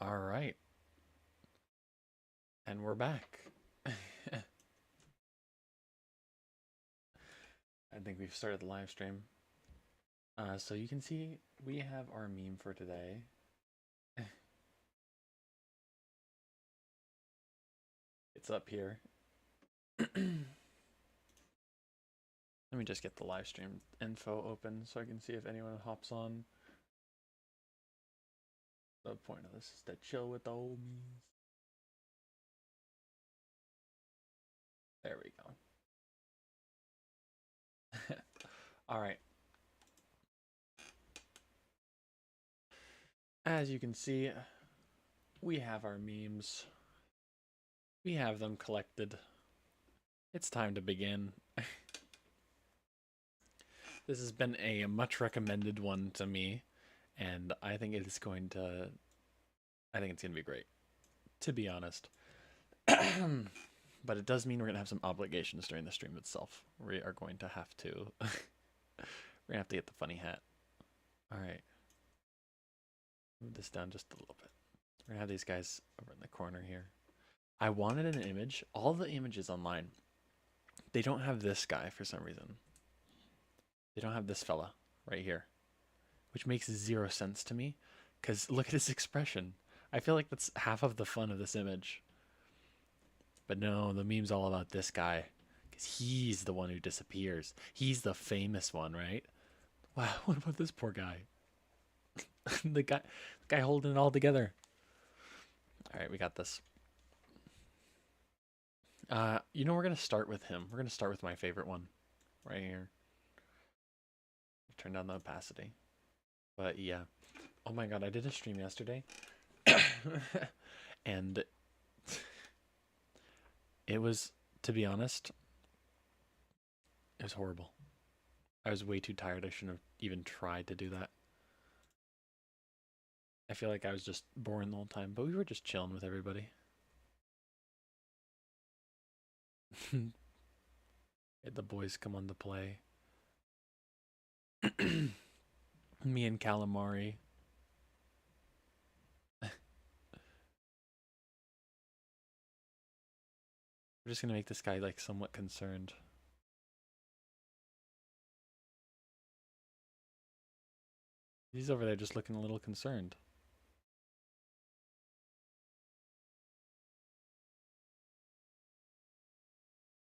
All right, and we're back. I think we've started the live stream. So you can see we have our meme for today. It's up here. Let me just get the live stream info open so I can see if anyone hops on. The point of this is to chill with the old memes. There we go. All right. As you can see, we have our memes. We have them collected. It's time to begin. This has been a much recommended one to me, and I think it's going to be great, to be honest. But it does mean we're gonna have some obligations during the stream itself. We are going to have to we're gonna have to get the funny hat. Alright. Move this down just a little bit. We're gonna have these guys over in the corner here. I wanted an image. All the images online, they don't have this guy for some reason. They don't have this fella right here, which makes zero sense to me, because look at his expression. I feel like that's half of the fun of this image. But no, the meme's all about this guy, because he's the one who disappears. He's the famous one, right? Wow, what about this poor guy? the guy holding it all together. All right, we got this. We're gonna start with him. We're gonna start with my favorite one, right here. Turn down the opacity. But yeah, oh my god, I did a stream yesterday, and it was, to be honest, it was horrible. I was way too tired. I shouldn't have even tried to do that. I feel like I was just boring the whole time, but we were just chilling with everybody. The boys come on to play. Me and Calamari. We're just gonna make this guy like somewhat concerned. He's over there just looking a little concerned.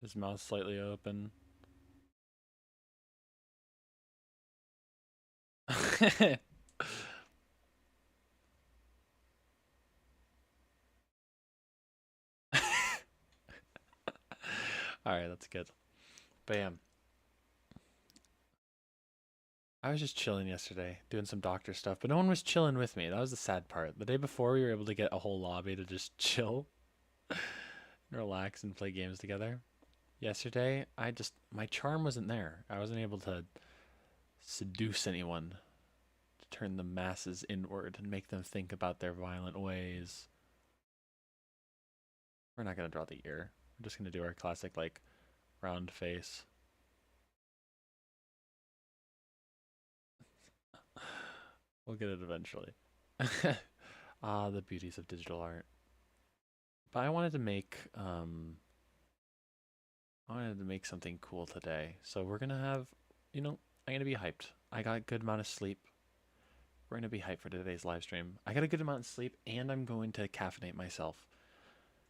His mouth slightly open. Alright, that's good. Bam. I was just chilling yesterday, doing some doctor stuff, but no one was chilling with me. That was the sad part. The day before, we were able to get a whole lobby to just chill, and relax, and play games together. Yesterday, my charm wasn't there. I wasn't able to seduce anyone, to turn the masses inward and make them think about their violent ways. We're not going to draw the ear. We're just going to do our classic, like, round face. We'll get it eventually. The beauties of digital art. But I wanted to make something cool today. So we're gonna have, I'm gonna be hyped. I got a good amount of sleep. We're gonna be hyped for today's live stream. I got a good amount of sleep, and I'm going to caffeinate myself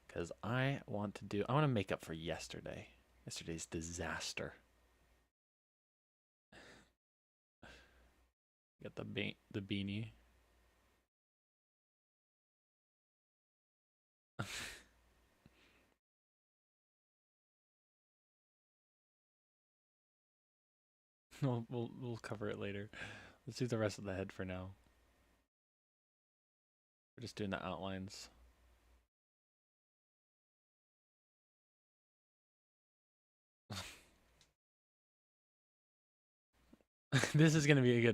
because I want to make up for yesterday's disaster. Get the beanie. We'll cover it later. Let's do the rest of the head for now. We're just doing the outlines. This is gonna be a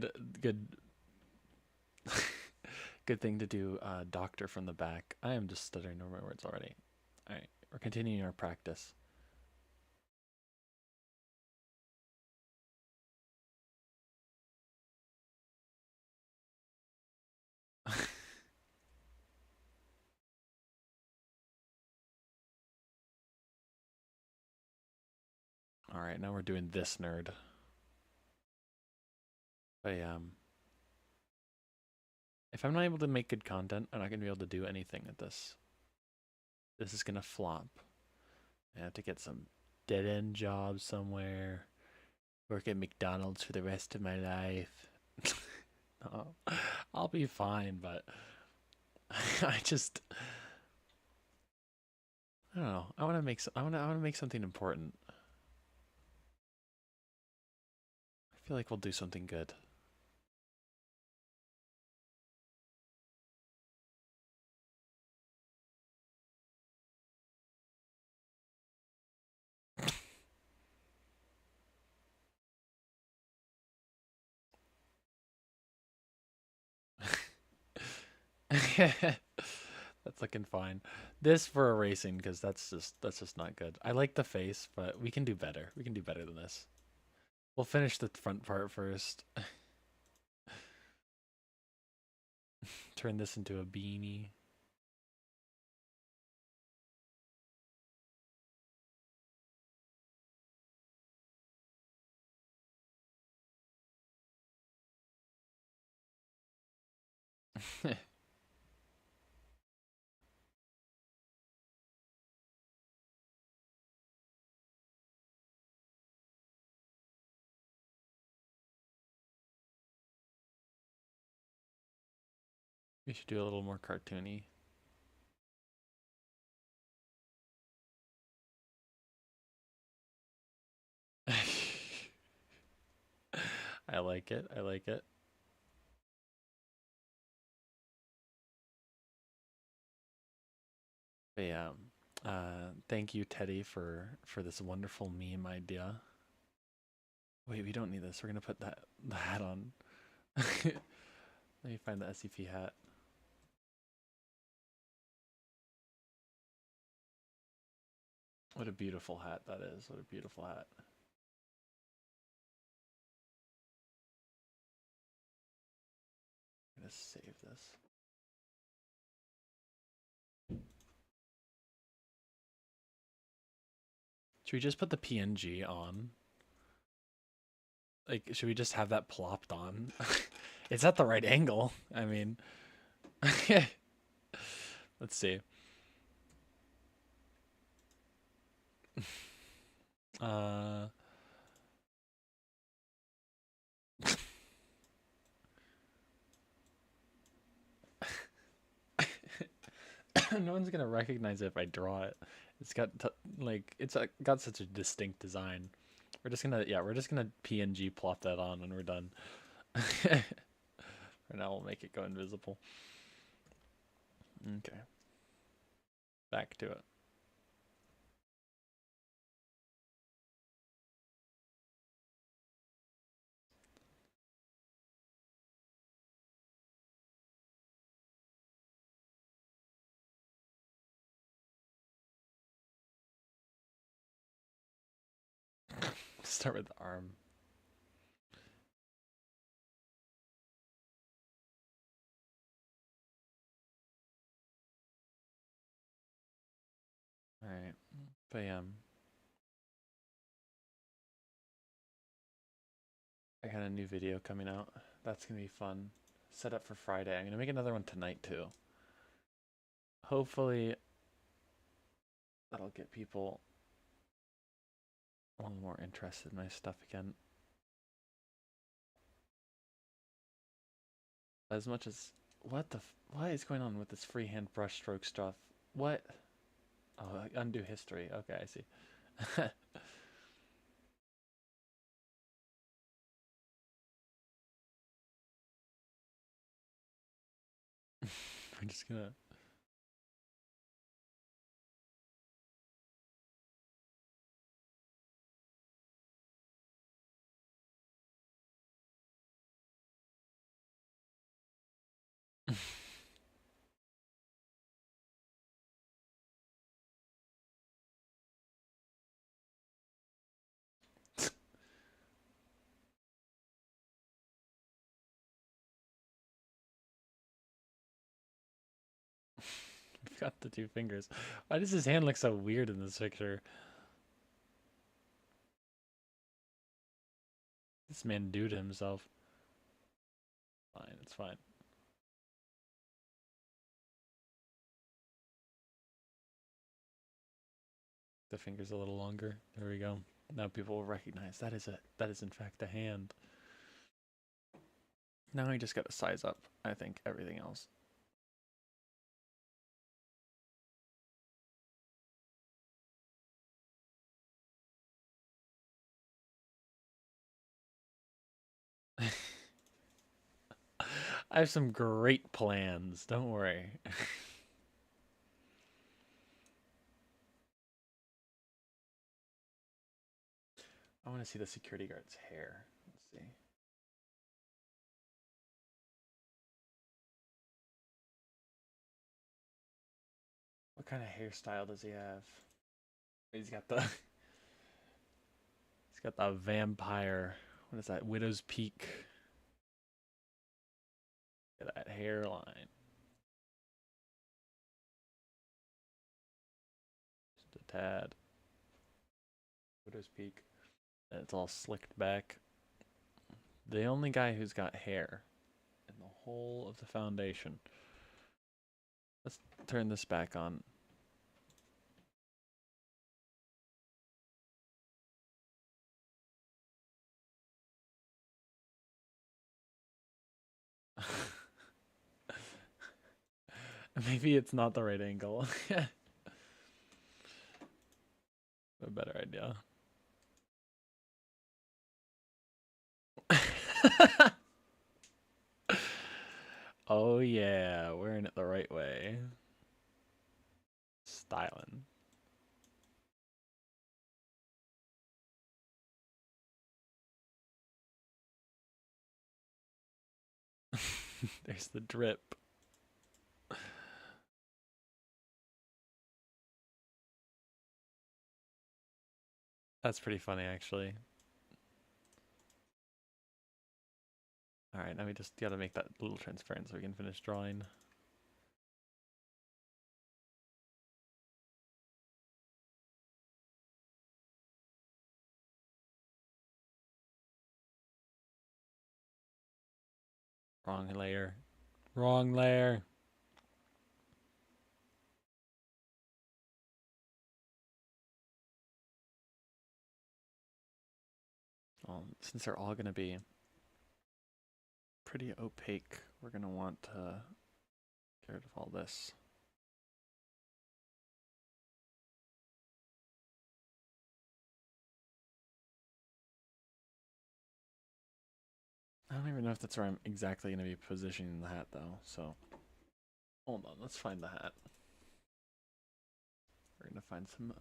good thing to do. Doctor from the back. I am just stuttering over my words already. All right, we're continuing our practice. Alright, now we're doing this nerd. But if I'm not able to make good content, I'm not going to be able to do anything at this. This is going to flop. I have to get some dead-end job somewhere. Work at McDonald's for the rest of my life. No, I'll be fine, but I just I don't know. I want to make I want to make something important. I feel like we'll do something good. That's looking fine. This for erasing because that's just not good. I like the face, but we can do better. We can do better than this. We'll finish the front part first. Turn this into a beanie. We should do a little more cartoony. I like it. I like it. But yeah, thank you, Teddy, for this wonderful meme idea. Wait, we don't need this. We're gonna put the hat on. Let me find the SCP hat. What a beautiful hat that is. What a beautiful hat. I'm gonna save this. Should we just put the PNG on? Like, should we just have that plopped on? It's at the right angle. I mean, let's see. Uh, no one's gonna recognize it if I draw it. It's got like got such a distinct design. We're just gonna PNG plot that on when we're done. For now, we'll make it go invisible. Okay. Back to it. Start with the arm. All right. But I got a new video coming out. That's gonna be fun. Set up for Friday. I'm gonna make another one tonight too. Hopefully, that'll get people a little more interested in my stuff again. As much as what is going on with this freehand brushstroke stuff? What? Oh, undo history. Okay, I see. We're just gonna. We've got the two fingers. Why does his hand look so weird in this picture? This man do to himself. Fine, it's fine. The finger's a little longer. There we go. Now people will recognize that is in fact a hand. Now I just gotta size up, I think, everything else. I have some great plans, don't worry. I want to see the security guard's hair. Let's see. What kind of hairstyle does he have? He's got the he's got the vampire. What is that? Widow's Peak. Look at that hairline. Just a tad. Widow's Peak. And it's all slicked back. The only guy who's got hair in the whole of the foundation. Let's turn this back on. Maybe it's not the right angle. A better idea. Oh yeah, wearing it the right way. Styling. There's the drip. That's pretty funny, actually. Alright, now we just gotta make that a little transparent so we can finish drawing. Wrong layer. Wrong layer. Well, since they're all gonna be pretty opaque, we're gonna want to get rid of all this. I don't even know if that's where I'm exactly going to be positioning the hat, though. So, hold on. Let's find the hat. We're going to find some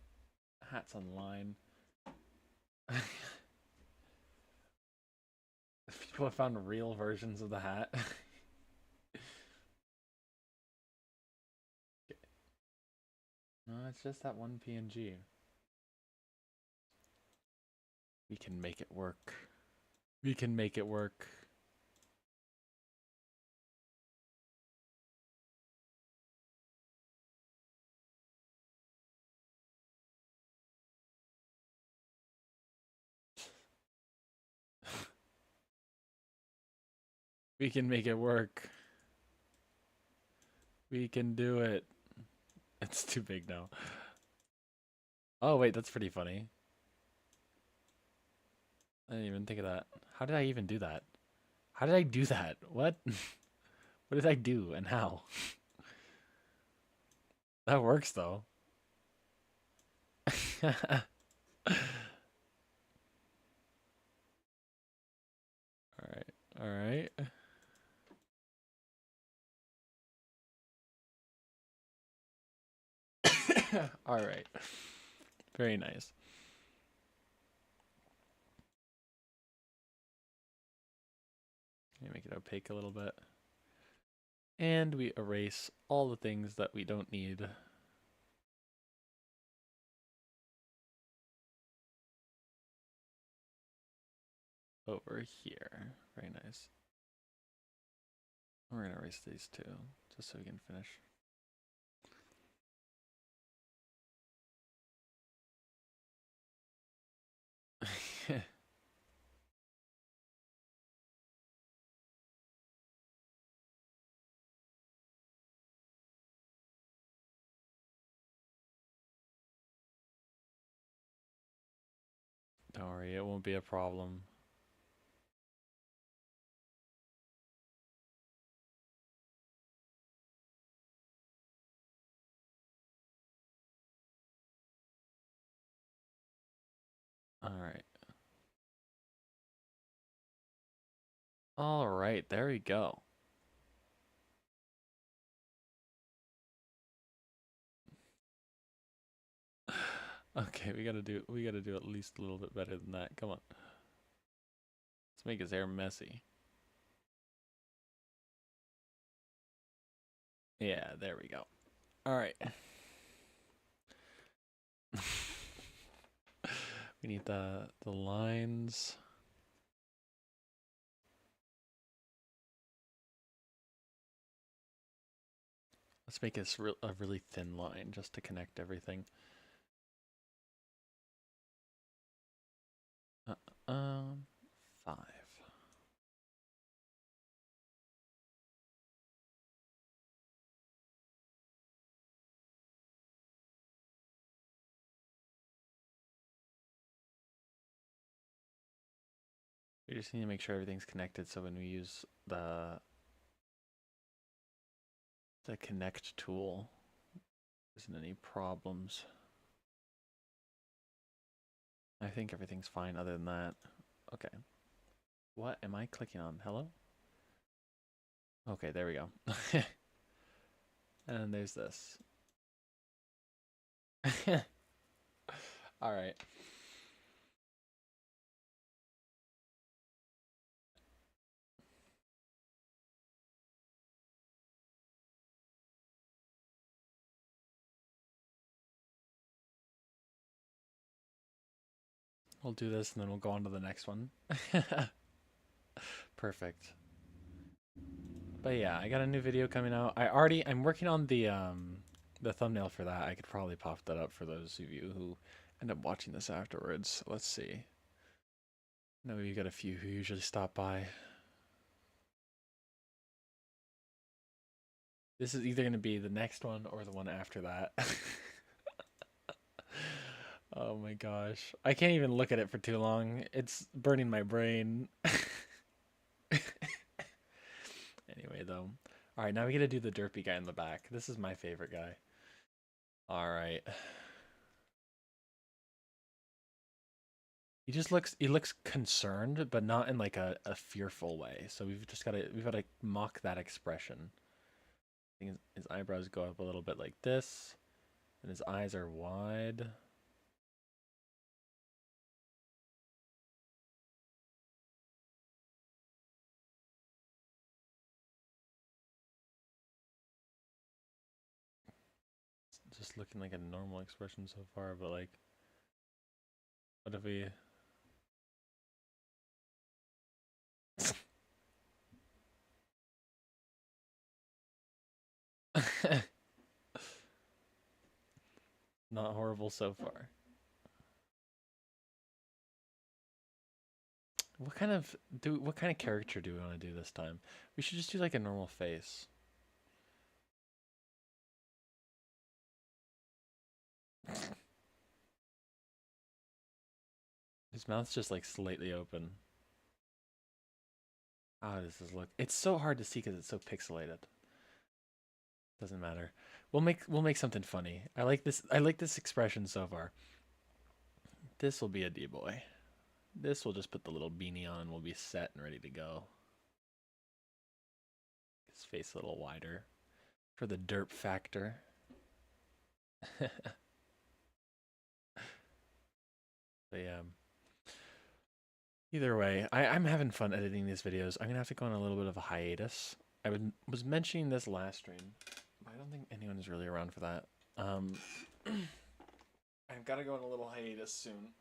hats online. People have found real versions of the hat. No, it's just that one PNG. We can make it work. We can make it work. We can make it work. We can do it. It's too big now. Oh, wait, that's pretty funny. I didn't even think of that. How did I even do that? How did I do that? What? What did I do and how? That works though. Alright, alright. Alright. Very nice. Make it opaque a little bit. And we erase all the things that we don't need. Over here. Very nice. We're gonna erase these too, just so we can finish. Don't worry, it won't be a problem. Alright. Alright, there we go. Okay, we gotta do at least a little bit better than that. Come on. Let's make his hair messy. Yeah, there we go. Alright. We need the lines. Let's make this a really thin line just to connect everything. Uh, 5. We just need to make sure everything's connected so when we use the connect tool, there isn't any problems. I think everything's fine other than that. Okay. What am I clicking on? Hello? Okay, there we go. And there's this. All right. We'll do this and then we'll go on to the next one. Perfect. But yeah, I got a new video coming out. I'm working on the thumbnail for that. I could probably pop that up for those of you who end up watching this afterwards. Let's see. I know we got a few who usually stop by. This is either going to be the next one or the one after that. Oh my gosh. I can't even look at it for too long. It's burning my brain. Anyway, though. All right, now we got to do the derpy guy in the back. This is my favorite guy. All right. He looks concerned, but not in like a fearful way. So we've got to mock that expression. I think his eyebrows go up a little bit like this, and his eyes are wide. It's just looking like a normal expression so far, but like, what if we? Not horrible so far. What kind of character do we want to do this time? We should just do like a normal face. His mouth's just like slightly open. How does this look? It's so hard to see because it's so pixelated. Doesn't matter. We'll make something funny. I like this expression so far. This will be a D-boy. This will just put the little beanie on and we'll be set and ready to go. His face a little wider for the derp factor. But yeah. Either way, I'm having fun editing these videos. I'm gonna have to go on a little bit of a hiatus. Was mentioning this last stream, but I don't think anyone is really around for that. I've got to go on a little hiatus soon.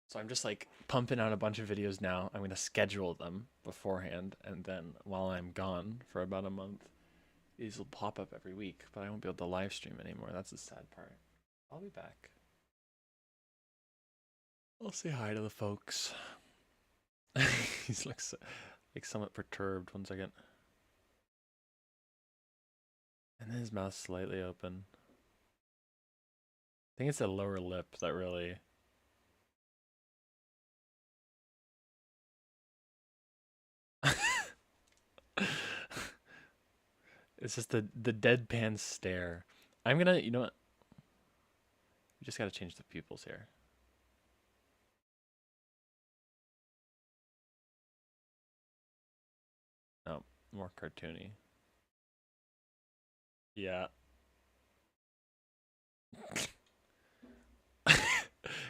So I'm just like pumping out a bunch of videos now. I'm gonna schedule them beforehand, and then while I'm gone for about a month, these will pop up every week. But I won't be able to live stream anymore. That's the sad part. I'll be back. I'll say hi to the folks. He looks like somewhat perturbed. 1 second. And then his mouth's slightly open. I think it's the lower lip that really It's just the deadpan stare. I'm gonna, you know what? We just gotta change the pupils here. No, more cartoony. Yeah.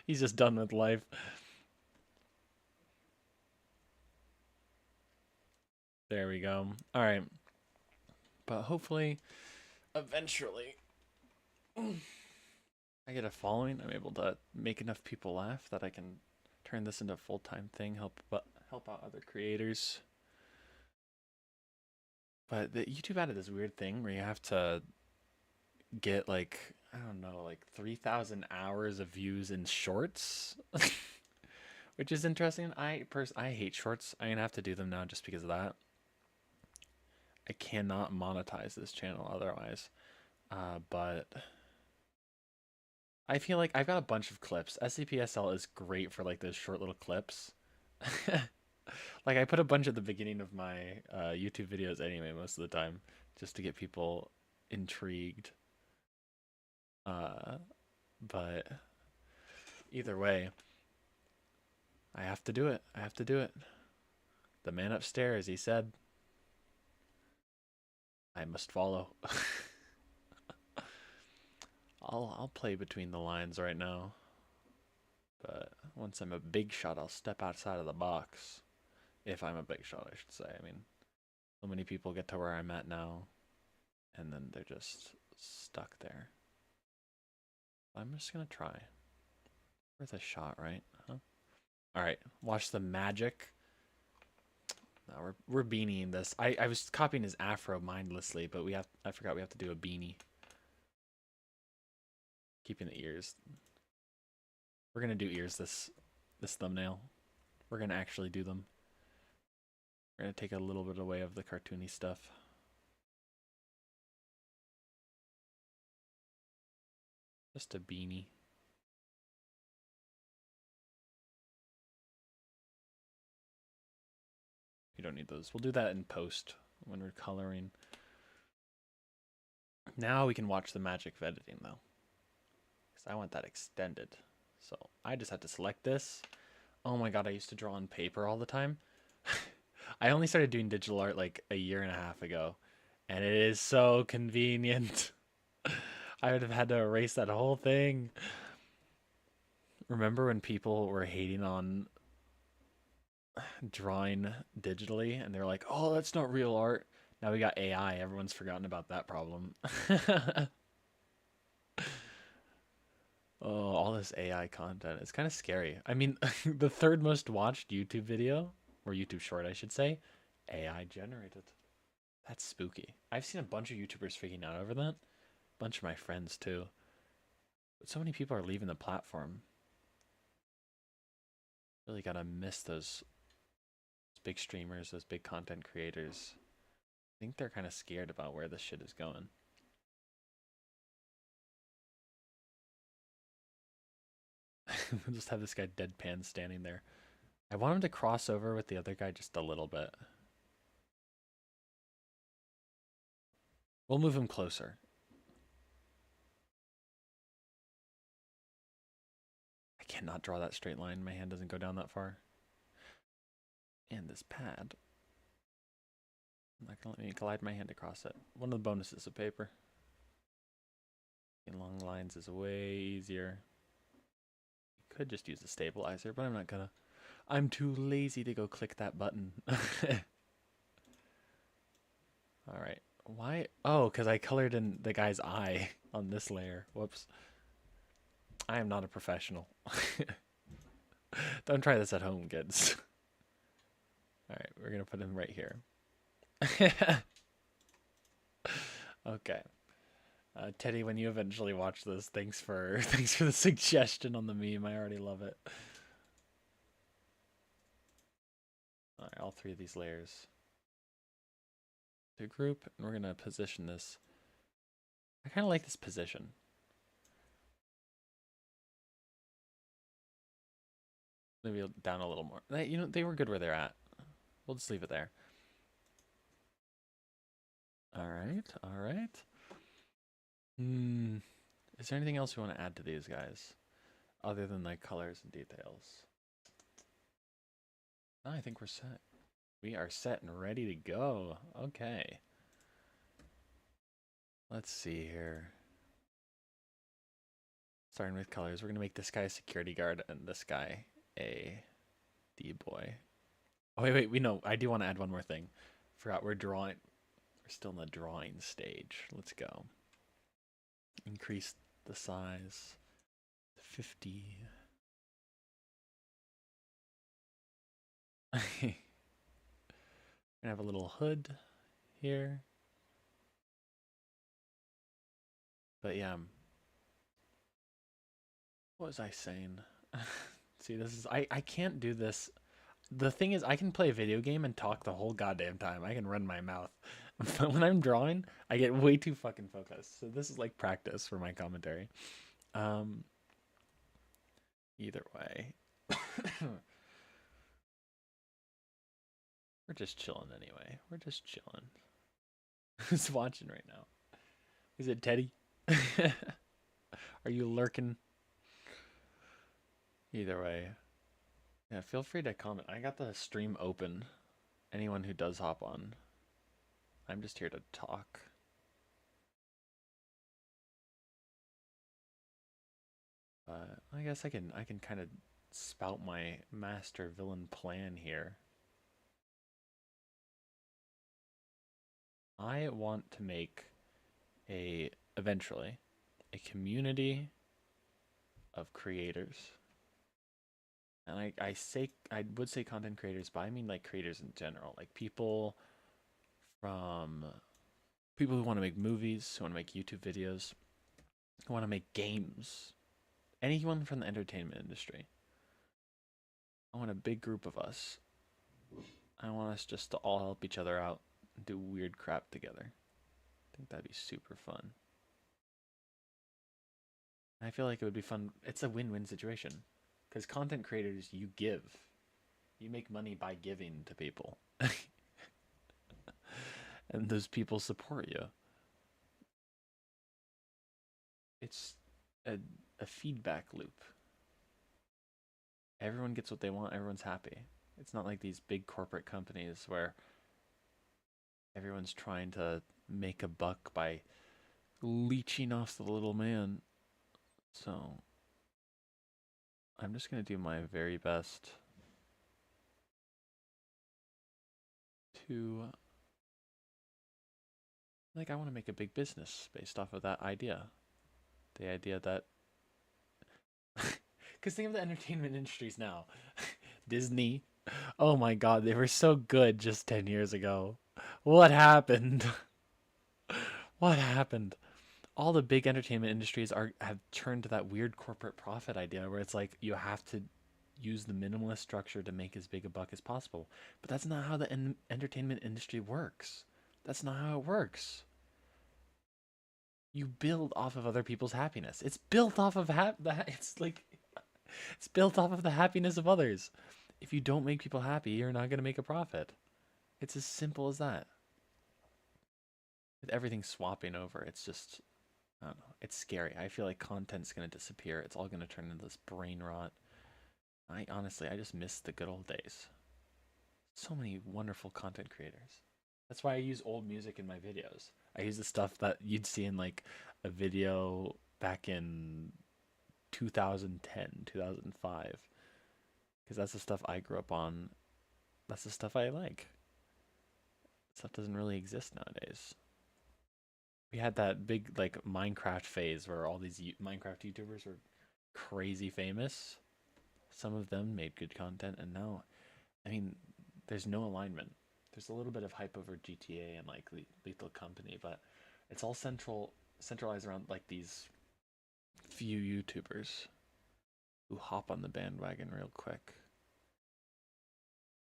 He's just done with life. There we go. All right. But hopefully, eventually, I get a following. I'm able to make enough people laugh that I can turn this into a full-time thing, help out other creators. But the YouTube added this weird thing where you have to get like, I don't know, like 3,000 hours of views in shorts, which is interesting. I hate shorts. I'm gonna have to do them now just because of that. I cannot monetize this channel otherwise. But I feel like I've got a bunch of clips. SCPSL is great for like those short little clips. Like I put a bunch at the beginning of my YouTube videos anyway, most of the time, just to get people intrigued. But either way, I have to do it. I have to do it. The man upstairs, he said, I must follow. I'll play between the lines right now. But once I'm a big shot, I'll step outside of the box. If I'm a big shot, I should say. I mean, so many people get to where I'm at now, and then they're just stuck there. I'm just gonna try. Worth a shot, right? Huh? All right, watch the magic. No, we're beanieing this. I was copying his afro mindlessly, but I forgot we have to do a beanie. Keeping the ears. We're gonna do ears this thumbnail. We're gonna actually do them. We're gonna take a little bit away of the cartoony stuff. Just a beanie. We don't need those. We'll do that in post when we're coloring. Now we can watch the magic of editing though, because I want that extended. So I just had to select this. Oh my god, I used to draw on paper all the time. I only started doing digital art like a year and a half ago, and it is so convenient. I would have had to erase that whole thing. Remember when people were hating on drawing digitally and they're like, oh, that's not real art? Now we got AI. Everyone's forgotten about that problem. Oh, all this AI content. It's kind of scary. I mean, the third most watched YouTube video, or YouTube short, I should say, AI generated. That's spooky. I've seen a bunch of YouTubers freaking out over that. A bunch of my friends, too. But so many people are leaving the platform. Really gotta miss those big streamers, those big content creators. I think they're kind of scared about where this shit is going. We'll just have this guy deadpan standing there. I want him to cross over with the other guy just a little bit. We'll move him closer. I cannot draw that straight line. My hand doesn't go down that far. And this pad. I'm not gonna let me glide my hand across it. One of the bonuses of paper. In long lines is way easier. You could just use a stabilizer, but I'm not gonna. I'm too lazy to go click that button. Alright. Why? Oh, because I colored in the guy's eye on this layer. Whoops. I am not a professional. Don't try this at home, kids. Alright, we're gonna put him right here. Okay. Teddy, when you eventually watch this, thanks for the suggestion on the meme. I already love it. Alright, all three of these layers to group, and we're gonna position this. I kind of like this position. Maybe down a little more. They were good where they're at. We'll just leave it there. All right, all right. Hmm. Is there anything else we want to add to these guys other than like colors and details? No, I think we're set. We are set and ready to go. Okay. Let's see here. Starting with colors, we're gonna make this guy a security guard and this guy a D-boy. Oh wait, we know. I do want to add one more thing. Forgot we're drawing. We're still in the drawing stage. Let's go. Increase the size to 50. Gonna have a little hood here. But yeah, what was I saying? See, this is I can't do this. The thing is, I can play a video game and talk the whole goddamn time. I can run my mouth. But when I'm drawing, I get way too fucking focused. So this is like practice for my commentary. Um, Either way. We're just chilling anyway. We're just chilling. Who's watching right now? Is it Teddy? Are you lurking? Either way. Yeah, feel free to comment. I got the stream open. Anyone who does hop on. I'm just here to talk. I guess I can kind of spout my master villain plan here. I want to make eventually a community of creators. And I would say content creators, but I mean like creators in general, like people who want to make movies, who want to make YouTube videos, who want to make games, anyone from the entertainment industry. I want a big group of us. I want us just to all help each other out and do weird crap together. I think that'd be super fun. I feel like it would be fun. It's a win-win situation. Because content creators, you give. You make money by giving to people. And those people support you. It's a feedback loop. Everyone gets what they want, everyone's happy. It's not like these big corporate companies where everyone's trying to make a buck by leeching off the little man. So I'm just going to do my very best to, like, I want to make a big business based off of that idea. The idea that, because think of the entertainment industries now. Disney, oh my god, they were so good just 10 years ago. What happened? What happened? All the big entertainment industries have turned to that weird corporate profit idea where it's like you have to use the minimalist structure to make as big a buck as possible. But that's not how the entertainment industry works. That's not how it works. You build off of other people's happiness. It's built off of it's built off of the happiness of others. If you don't make people happy, you're not going to make a profit. It's as simple as that. With everything swapping over, it's just, I don't know. It's scary. I feel like content's going to disappear. It's all going to turn into this brain rot. I honestly, I just miss the good old days. So many wonderful content creators. That's why I use old music in my videos. I use the stuff that you'd see in like a video back in 2010, 2005. Because that's the stuff I grew up on. That's the stuff I like. Stuff doesn't really exist nowadays. We had that big like Minecraft phase where all these Minecraft YouTubers were crazy famous. Some of them made good content, and now, I mean, there's no alignment. There's a little bit of hype over GTA and like Lethal Company, but it's all centralized around like these few YouTubers who hop on the bandwagon real quick.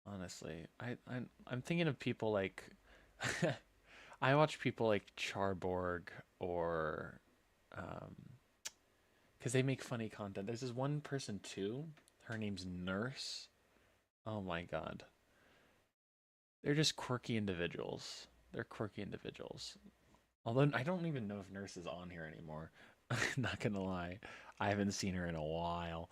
Honestly, I'm thinking of people like I watch people like Charborg or because they make funny content. There's this one person too. Her name's Nurse. Oh my god. They're just quirky individuals. They're quirky individuals. Although I don't even know if Nurse is on here anymore. Not gonna lie, I haven't seen her in a while.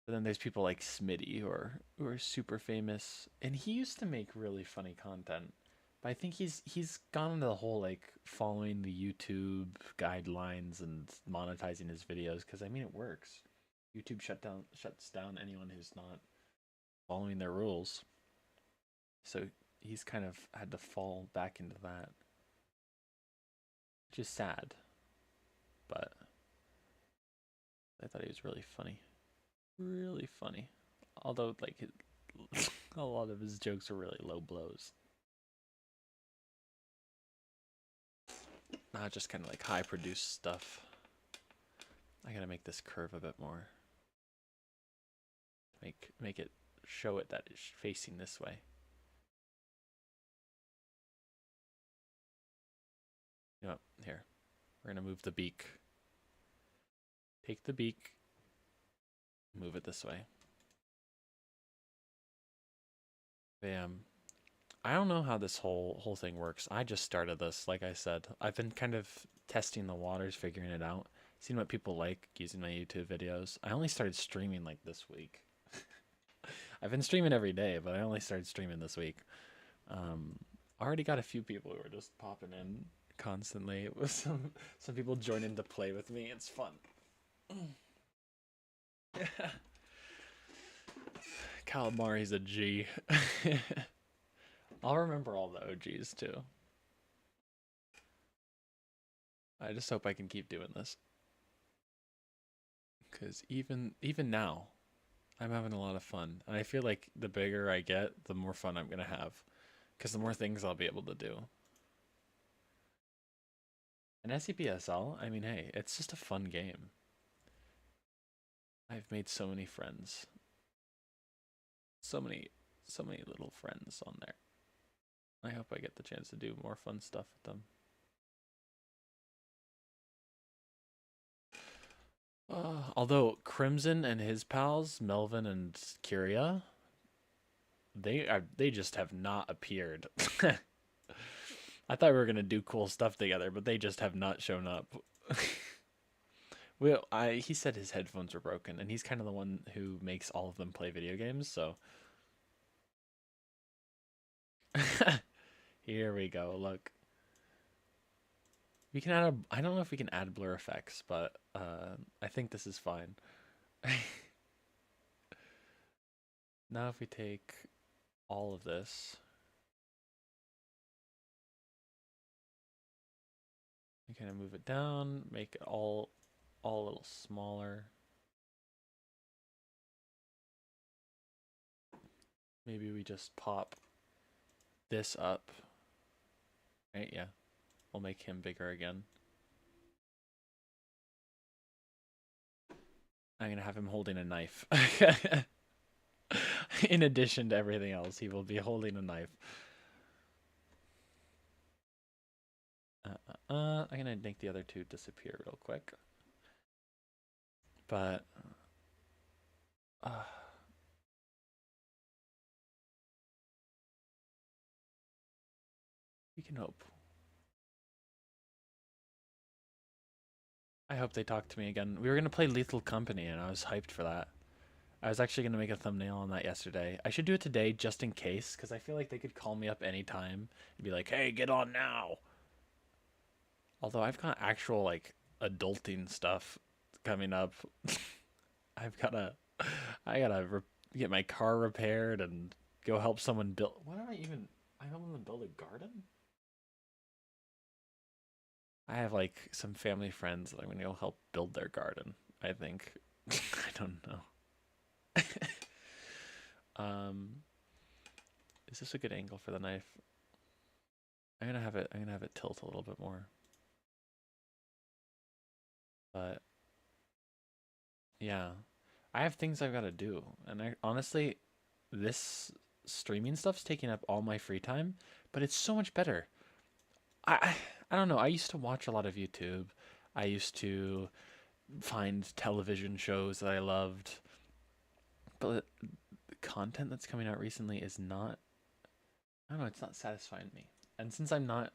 But then there's people like Smitty who are super famous, and he used to make really funny content. But I think he's gone into the whole like following the YouTube guidelines and monetizing his videos because I mean it works. YouTube shuts down anyone who's not following their rules. So he's kind of had to fall back into that, which is sad. But I thought he was really funny, really funny. Although like a lot of his jokes are really low blows. Not just kind of like high produced stuff. I gotta make this curve a bit more. Make it show it that it's facing this way. You know what? Here. We're gonna move the beak. Take the beak, move it this way. Bam. I don't know how this whole thing works. I just started this, like I said. I've been kind of testing the waters, figuring it out, seeing what people like using my YouTube videos. I only started streaming like this week. I've been streaming every day, but I only started streaming this week. Already got a few people who are just popping in constantly. With some people joining to play with me. It's fun. Calamari's a G. I'll remember all the OGs too. I just hope I can keep doing this. Because even now, I'm having a lot of fun. And I feel like the bigger I get, the more fun I'm going to have. Because the more things I'll be able to do. And SCPSL, I mean, hey, it's just a fun game. I've made so many friends. So many little friends on there. I hope I get the chance to do more fun stuff with them. Although Crimson and his pals, Melvin and Kyria, they just have not appeared. I thought we were gonna do cool stuff together, but they just have not shown up. Well, he said his headphones were broken, and he's kind of the one who makes all of them play video games, so. Here we go, look. We can add I don't know if we can add blur effects, but I think this is fine. Now if we take all of this, we kind of move it down, make it all a little smaller. Maybe we just pop this up. Right, yeah. We'll make him bigger again. I'm gonna have him holding a knife. In addition to everything else, he will be holding a knife. I'm gonna make the other two disappear real quick. But we can hope. I hope they talk to me again. We were gonna play Lethal Company, and I was hyped for that. I was actually gonna make a thumbnail on that yesterday. I should do it today just in case, because I feel like they could call me up anytime and be like, "Hey, get on now." Although I've got actual like adulting stuff coming up. I gotta get my car repaired and go help someone build. What did I even? I help them build a garden. I have like some family friends that I'm gonna go help build their garden. I think. I don't know. Is this a good angle for the knife? I'm gonna have it tilt a little bit more. But yeah, I have things I've got to do, and I honestly, this streaming stuff's taking up all my free time, but it's so much better. I don't know. I used to watch a lot of YouTube. I used to find television shows that I loved, but the content that's coming out recently is not I don't know, it's not satisfying me. And since I'm not,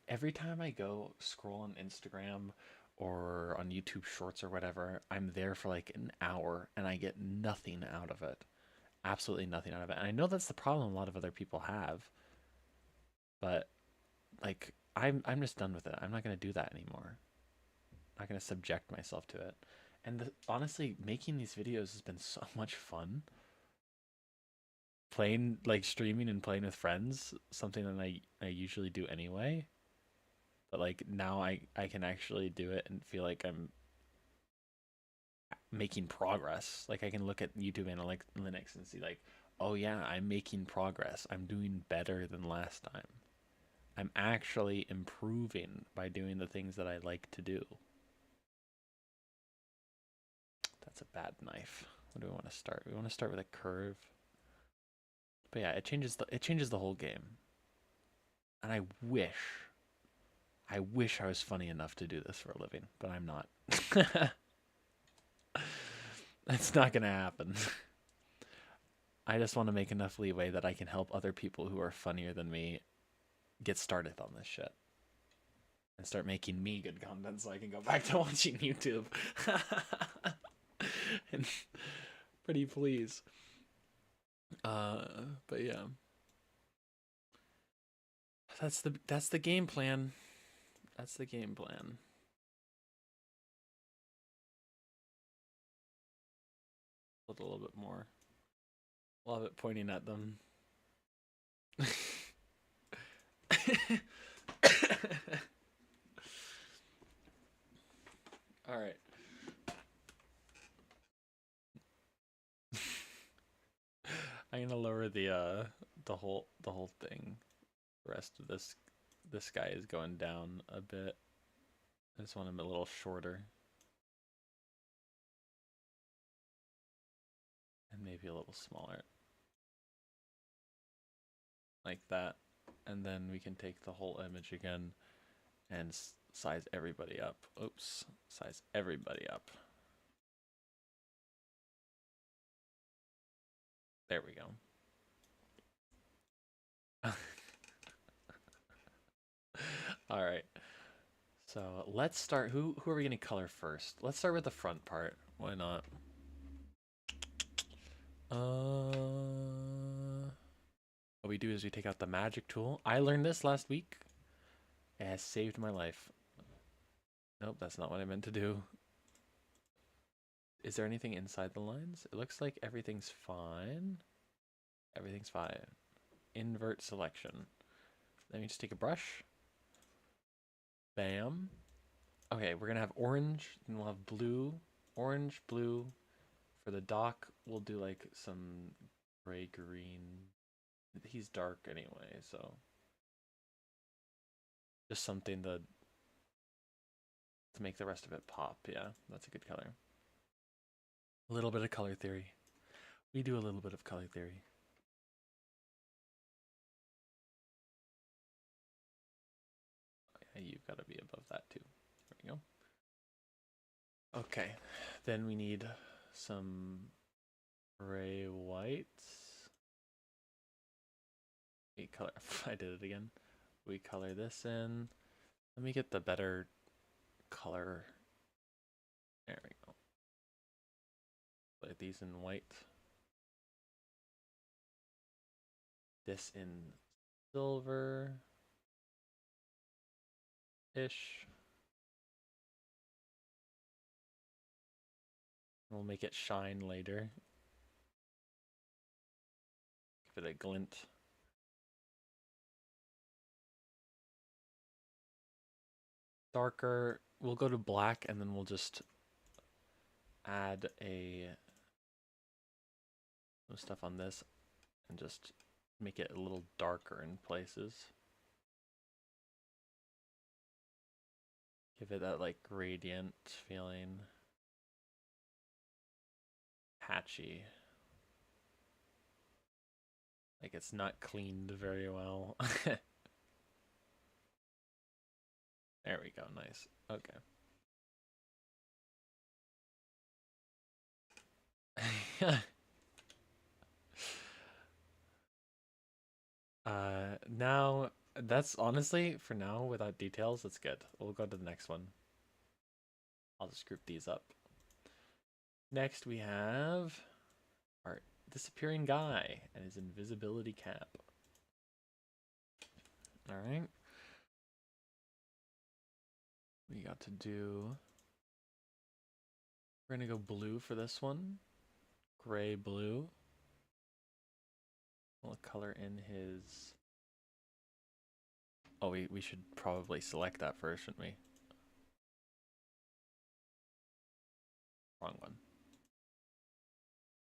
every time I go scroll on Instagram or on YouTube Shorts or whatever, I'm there for like an hour and I get nothing out of it. Absolutely nothing out of it. And I know that's the problem a lot of other people have, but like I'm just done with it. I'm not gonna do that anymore. I'm not gonna subject myself to it. And honestly, making these videos has been so much fun. Playing, like streaming and playing with friends, something that I usually do anyway. But like now I can actually do it and feel like I'm making progress. Like I can look at YouTube analytics and see like, oh yeah, I'm making progress. I'm doing better than last time. I'm actually improving by doing the things that I like to do. That's a bad knife. What do we want to start? We want to start with a curve. But yeah, it changes the whole game. And I wish I was funny enough to do this for a living, but I'm not. That's not gonna happen. I just want to make enough leeway that I can help other people who are funnier than me get started on this shit and start making me good content so I can go back to watching YouTube. And pretty please. But yeah. That's the game plan. That's the game plan. A little bit more. Love it pointing at them. All right. I'm gonna lower the whole thing. The rest of this guy is going down a bit. I just want him a little shorter. And maybe a little smaller. Like that. And then we can take the whole image again and size everybody up. Oops. Size everybody up. There we go. All right. So let's start. Who are we gonna color first? Let's start with the front part. Why not? What we do is we take out the magic tool. I learned this last week. It has saved my life. Nope, that's not what I meant to do. Is there anything inside the lines? It looks like everything's fine. Everything's fine. Invert selection. Let me just take a brush. Bam. Okay, we're gonna have orange, and we'll have blue. Orange, blue. For the dock, we'll do like some gray green. He's dark anyway, so just something to make the rest of it pop. Yeah, that's a good color. A little bit of color theory. We do a little bit of color theory. Yeah, you've got to be above that too. There we go. Okay, then we need some gray whites. We color. I did it again. We color this in. Let me get the better color. There we go. Put these in white. This in silver ish. We'll make it shine later. Give it a glint. Darker. We'll go to black and then we'll just add some stuff on this and just make it a little darker in places. Give it that like gradient feeling. Patchy. Like it's not cleaned very well. There we go, nice. Okay. Now that's honestly for now without details. That's good. We'll go to the next one. I'll just group these up. Next we have our disappearing guy and his invisibility cap. All right. We got to do. We're gonna go blue for this one. Gray blue. We'll color in his. Oh, we should probably select that first, shouldn't we? Wrong one.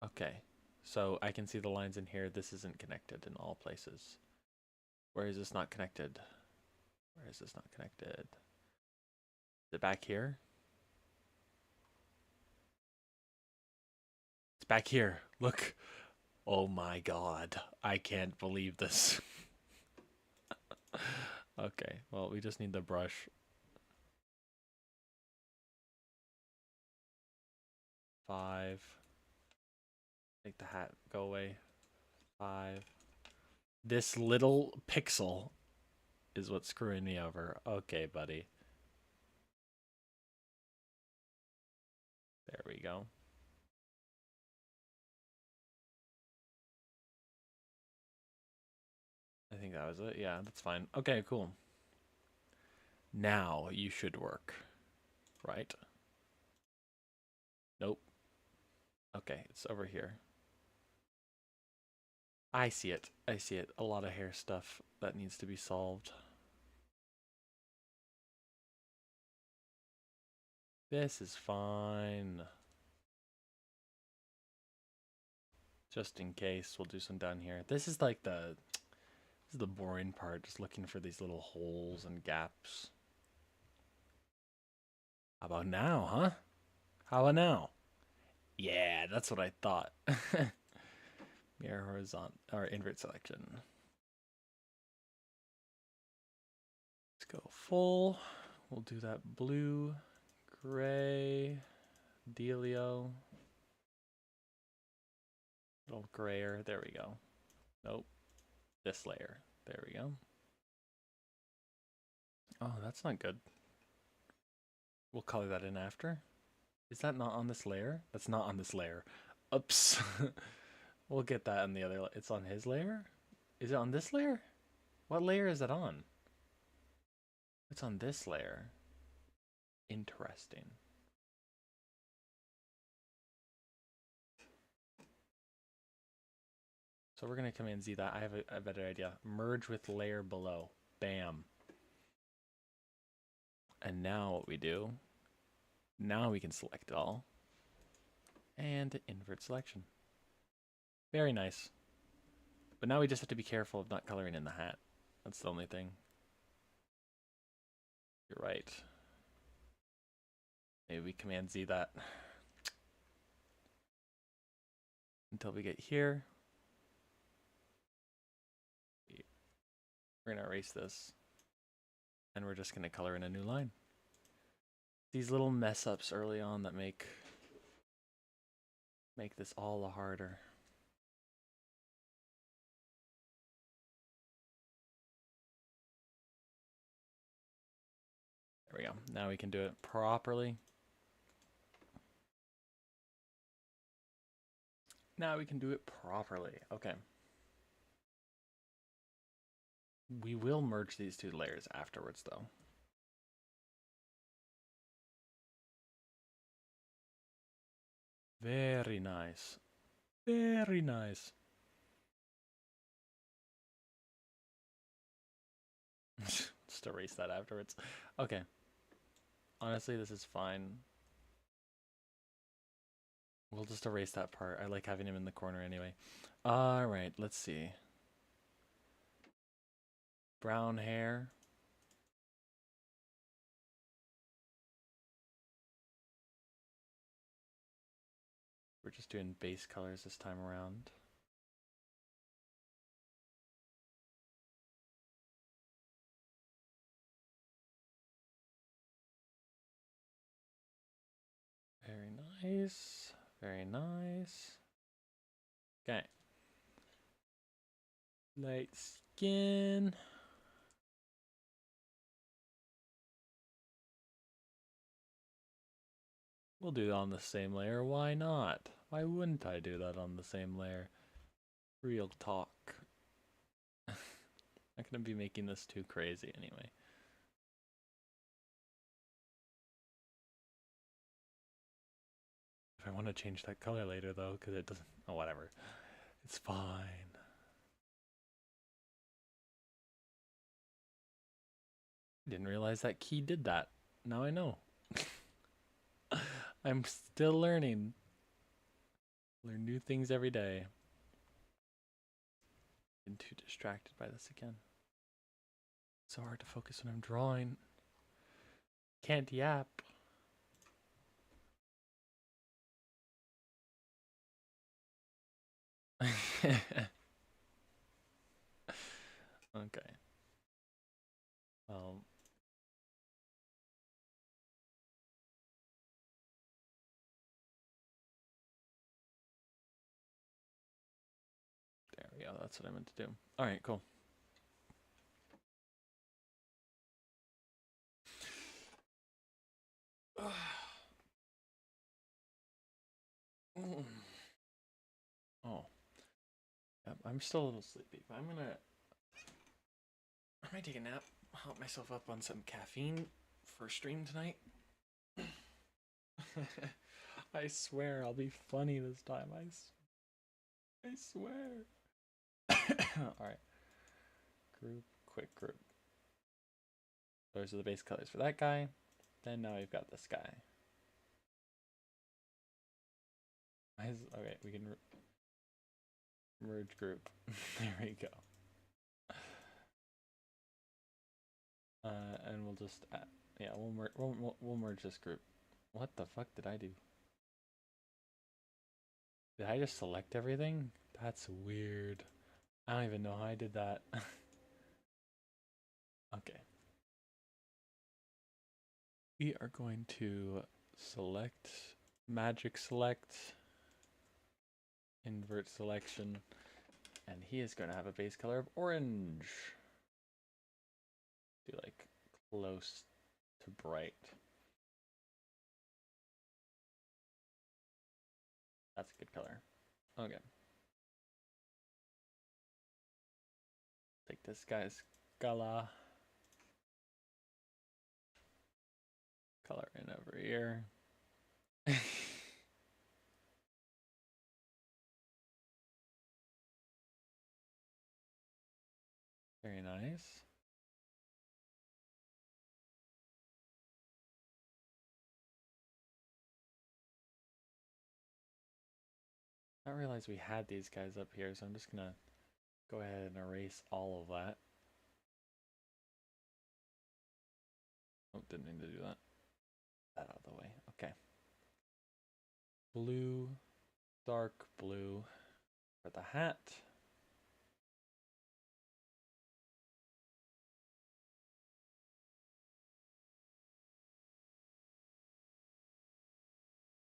Okay, so I can see the lines in here. This isn't connected in all places. Where is this not connected? Where is this not connected? Is it back here? It's back here. Look. Oh my god. I can't believe this. Okay, well, we just need the brush. 5. Make the hat go away. 5. This little pixel is what's screwing me over. Okay, buddy. There we go. I think that was it. Yeah, that's fine. Okay, cool. Now you should work. Right? Nope. Okay, it's over here. I see it. I see it. A lot of hair stuff that needs to be solved. This is fine. Just in case, we'll do some down here. This is like this is the boring part, just looking for these little holes and gaps. How about now, huh? How about now? Yeah, that's what I thought. Mirror horizontal or invert selection. Let's go full. We'll do that blue, gray, dealio. A little grayer. There we go. Nope. This layer. There we go. Oh, that's not good. We'll color that in after. Is that not on this layer? That's not on this layer. Oops. We'll get that on the other. It's on his layer? Is it on this layer? What layer is it on? It's on this layer. Interesting. So we're going to Command Z that. I have a better idea. Merge with layer below. Bam. And now what we do, now we can select it all. And invert selection. Very nice. But now we just have to be careful of not coloring in the hat. That's the only thing. You're right. Maybe we Command Z that. Until we get here. We're going to erase this. And we're just going to color in a new line. These little mess ups early on that make this all the harder. There we go. Now we can do it properly. Now we can do it properly. Okay. We will merge these two layers afterwards, though. Very nice. Very nice. Just erase that afterwards. Okay. Honestly, this is fine. We'll just erase that part. I like having him in the corner anyway. Alright, let's see. Brown hair. We're just doing base colors this time around. Very nice. Very nice. Okay. Light skin. We'll do it on the same layer. Why not? Why wouldn't I do that on the same layer? Real talk. I'm gonna be making this too crazy anyway. If I want to change that color later though, because it doesn't. Oh, whatever. It's fine. Didn't realize that key did that. Now I know. I'm still learning. Learn new things every day. Been too distracted by this again. So hard to focus when I'm drawing. Can't yap. Okay. Well. There we go. That's what I meant to do. All right, cool. Oh. Yep, I'm still a little sleepy, but I might take a nap, help myself up on some caffeine for stream tonight. I swear I'll be funny this time. I swear. Alright. Group, quick group. Those are the base colors for that guy. Then now we've got this guy. Okay, we can merge group. There we go. And we'll just yeah, we'll merge this group. What the fuck did I do? Did I just select everything? That's weird. I don't even know how I did that. Okay. We are going to select, magic select, invert selection, and he is going to have a base color of orange. Do like close to bright. That's a good color. Okay. Take this guy's color in over here. Very nice. I didn't realize we had these guys up here, so I'm just gonna go ahead and erase all of that. Oh, didn't mean to do that. That out of the way. Okay. Blue, dark blue for the hat.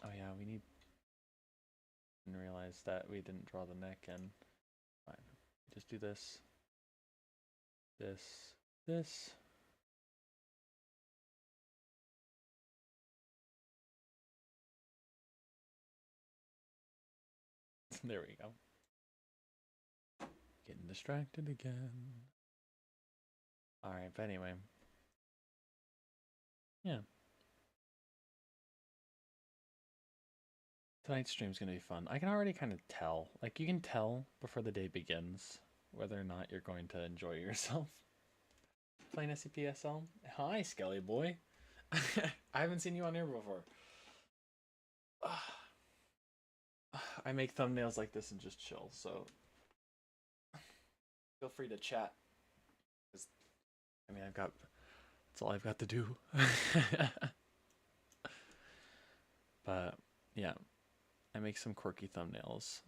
Oh yeah, we need. Didn't realize that we didn't draw the neck in. Fine. Just do this. This. There we go. Getting distracted again. Alright, but anyway. Yeah. Tonight's stream's gonna be fun. I can already kind of tell. Like, you can tell before the day begins whether or not you're going to enjoy yourself. Playing SCPSL? Hi, Skelly boy. I haven't seen you on here before. I make thumbnails like this and just chill, so feel free to chat. I mean, that's all I've got to do. But yeah, I make some quirky thumbnails.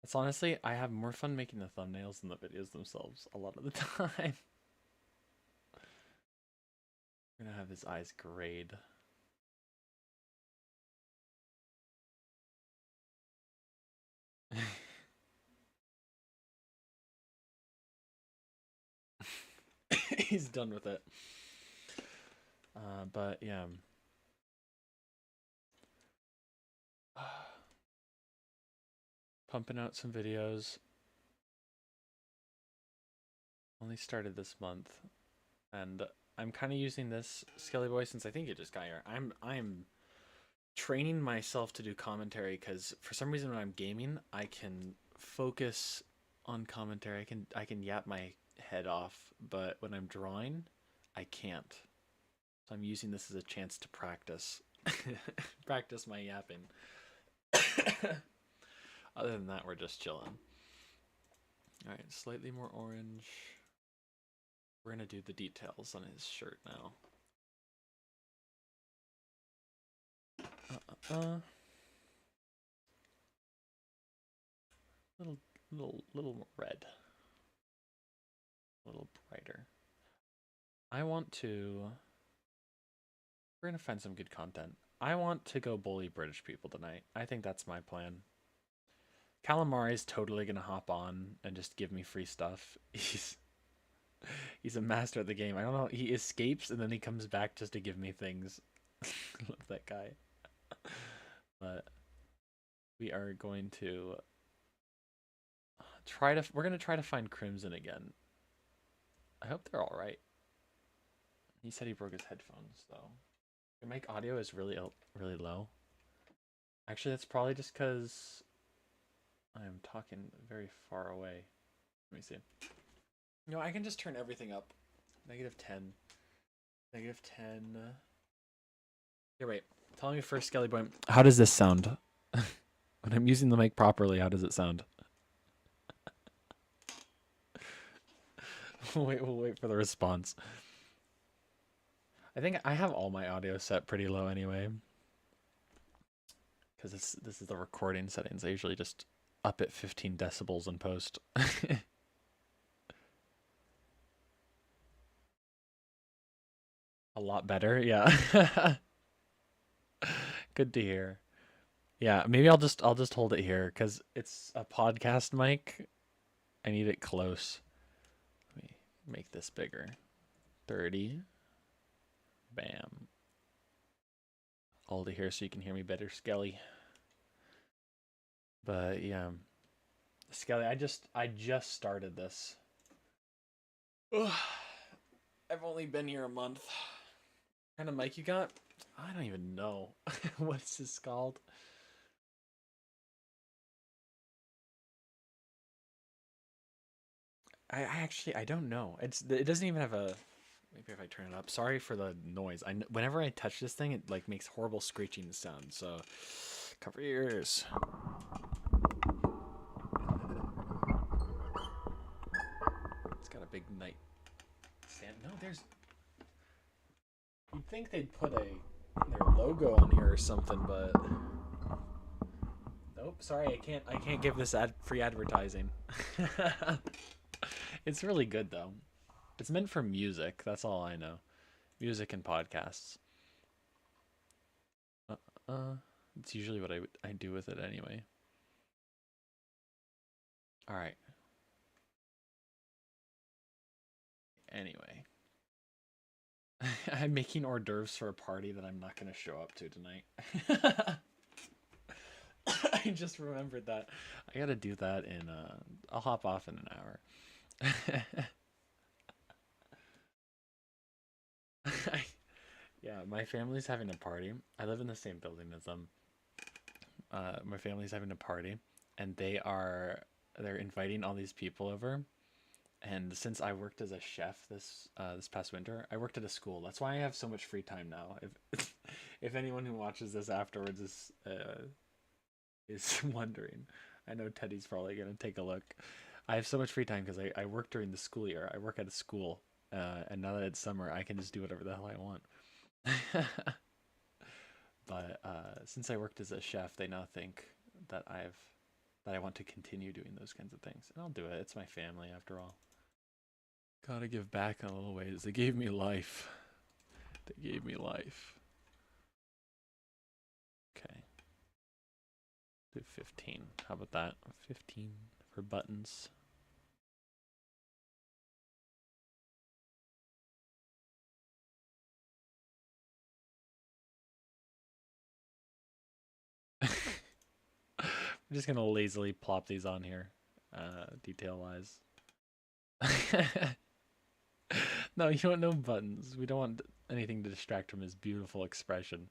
It's honestly, I have more fun making the thumbnails than the videos themselves a lot of the time. We're gonna have his eyes grayed. He's done with it. But yeah. Pumping out some videos. Only started this month. And I'm kind of using this Skelly Boy since I think it just got here. I'm training myself to do commentary because for some reason when I'm gaming, I can focus on commentary. I can yap my head off, but when I'm drawing, I can't. So I'm using this as a chance to practice practice my yapping. Other than that, we're just chilling. All right, slightly more orange. We're gonna do the details on his shirt now. Little more red. A little brighter. I want to. We're gonna find some good content. I want to go bully British people tonight. I think that's my plan. Calamari's totally gonna hop on and just give me free stuff. He's a master at the game. I don't know. He escapes and then he comes back just to give me things. Love that guy. But we are going to we're gonna try to find Crimson again. I hope they're all right. He said he broke his headphones though. Your mic audio is really low. Actually, that's probably just because I am talking very far away. Let me see. No, I can just turn everything up. -10. -10. Here, wait. Tell me first, Skelly Boy. How does this sound? When I'm using the mic properly, how does it sound? We'll wait for the response. I think I have all my audio set pretty low anyway. Because this is the recording settings. I usually just up at 15 decibels in post. A lot better, yeah. Good to hear. Yeah, maybe I'll just hold it here because it's a podcast mic. I need it close. Let me make this bigger. 30. Bam. Hold it here so you can hear me better, Skelly. But yeah, Skelly, I just started this. Ugh. I've only been here a month. What kind of mic you got? I don't even know. What's this called? I don't know. It doesn't even have a. Maybe if I turn it up. Sorry for the noise. Whenever I touch this thing, it like makes horrible screeching sounds. So cover your ears. It's got a big night stand. No, there's. You'd think they'd put their logo on here or something, but nope. Sorry, I can't give this free advertising. It's really good though. It's meant for music. That's all I know. Music and podcasts. It's usually what I do with it anyway. All right. Anyway. I'm making hors d'oeuvres for a party that I'm not going to show up to tonight. I just remembered that. I got to do that in I'll hop off in an hour. Yeah, my family's having a party. I live in the same building as them. My family's having a party, and they're inviting all these people over. And since I worked as a chef this past winter, I worked at a school. That's why I have so much free time now. If anyone who watches this afterwards is wondering, I know Teddy's probably gonna take a look. I have so much free time because I work during the school year. I work at a school, and now that it's summer, I can just do whatever the hell I want. But since I worked as a chef, they now think that I want to continue doing those kinds of things, and I'll do it. It's my family after all. Gotta give back in a little ways. They gave me life. They gave me life. Okay. Do 15. How about that? 15 for buttons. I'm just gonna lazily plop these on here, detail wise. No, you don't know buttons. We don't want anything to distract from his beautiful expression.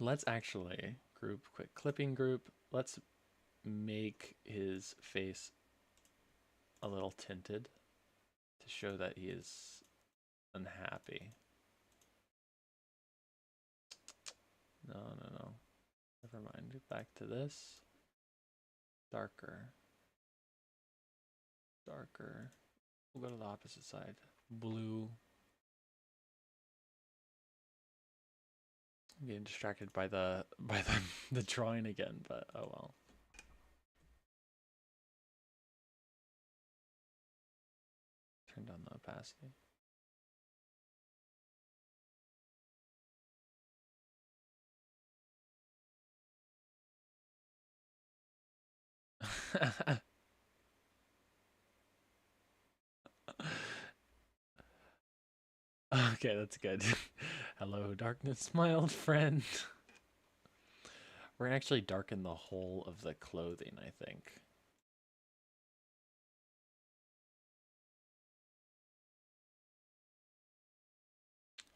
Let's actually group, quick clipping group. Let's make his face a little tinted to show that he is unhappy. No. Never mind. Back to this. Darker. We'll go to the opposite side. Blue. I'm getting distracted by the the drawing again, but oh well. Turn down the opacity. Okay, that's good. Hello, darkness, my old friend. We're gonna actually darken the whole of the clothing, I think.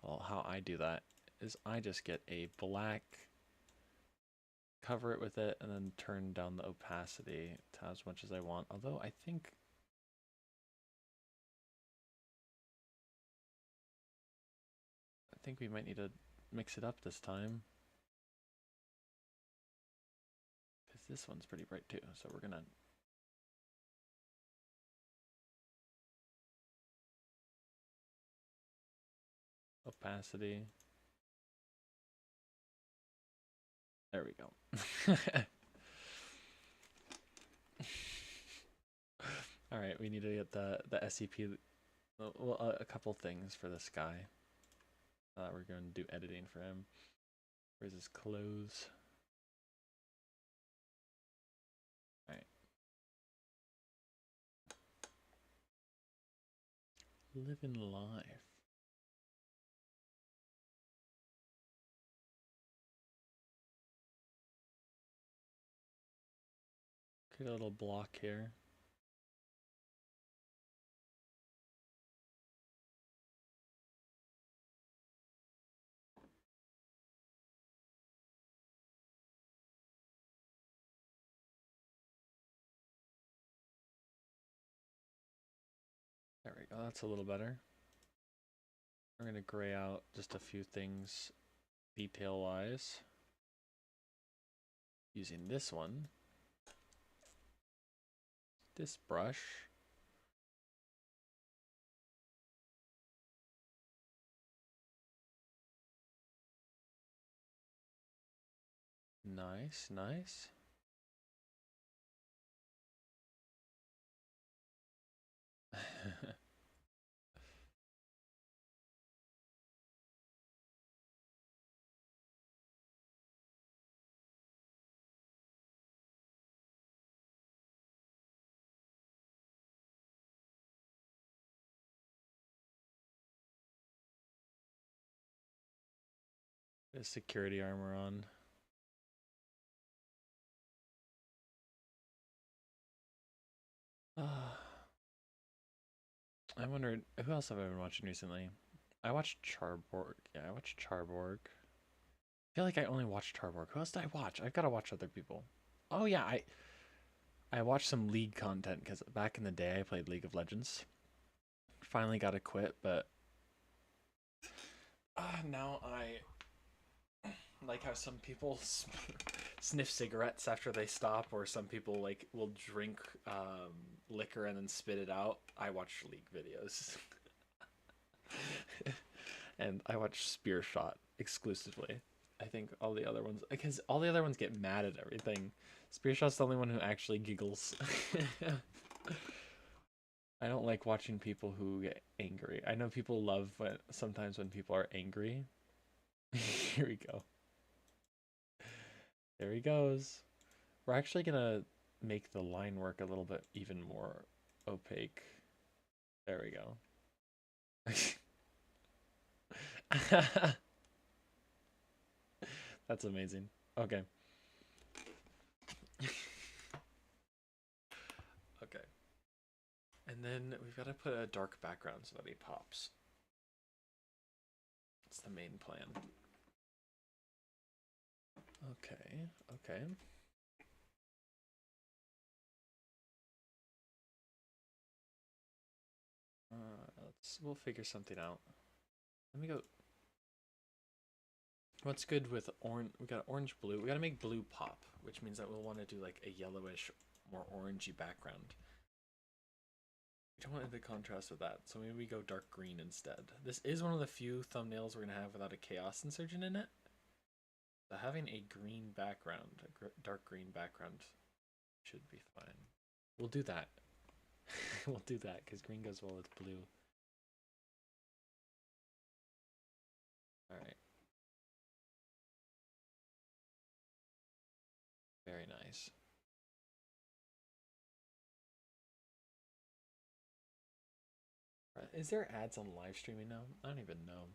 Well, how I do that is I just get a black, cover it with it, and then turn down the opacity to as much as I want. Although I think we might need to mix it up this time. Because this one's pretty bright too, so we're gonna... opacity. There we go. Alright, we need to get the SCP, well, a couple things for this guy. We're going to do editing for him. Where's his clothes? Alright. Living life. Create a little block here. There we go, that's a little better. We're going to gray out just a few things detail-wise. Using this one. This brush. Nice, nice. There's security armor on. I wondered, who else have I been watching recently? I watched Charborg. Yeah, I watched Charborg. I feel like I only watched Charborg. Who else did I watch? I've got to watch other people. Oh yeah, I watched some League content because back in the day I played League of Legends. Finally got to quit, but now I like how some people sniff cigarettes after they stop, or some people like will drink liquor and then spit it out. I watch League videos. And I watch Spear Shot exclusively. I think all the other ones, because all the other ones get mad at everything. Spear Shot's the only one who actually giggles. I don't like watching people who get angry. I know people love sometimes when people are angry. Here we go. There he goes. We're actually gonna make the line work a little bit even more opaque. There we go. That's amazing. Okay. Okay. And then we've got to put a dark background so that he pops. That's the main plan. Okay, okay. We'll figure something out. Let me go. What's good with orange? We got orange blue. We got to make blue pop, which means that we'll want to do like a yellowish, more orangey background. We don't want the contrast with that, so maybe we go dark green instead. This is one of the few thumbnails we're gonna have without a chaos insurgent in it. So having a green background, a dark green background, should be fine. We'll do that. We'll do that because green goes well with blue. All right. Very nice. Is there ads on live streaming now? I don't even know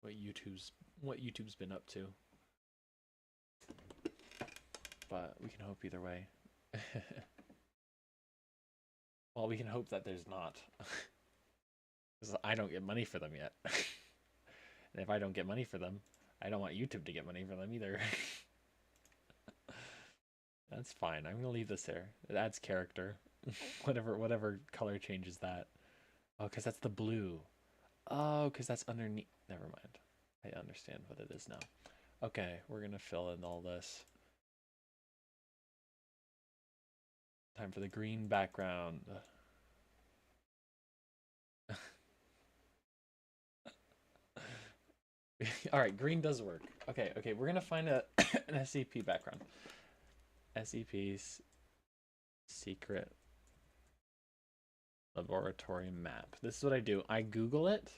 what YouTube's been up to. But we can hope either way. Well, we can hope that there's not. Because I don't get money for them yet. And if I don't get money for them, I don't want YouTube to get money for them either. That's fine. I'm gonna leave this there. It adds character. whatever color changes that. Oh, because that's the blue. Oh, because that's underneath. Never mind. I understand what it is now. Okay, we're gonna fill in all this. Time for the green background. All right, green does work. Okay, we're gonna find an SCP background. SCP's secret laboratory map. This is what I do. I Google it,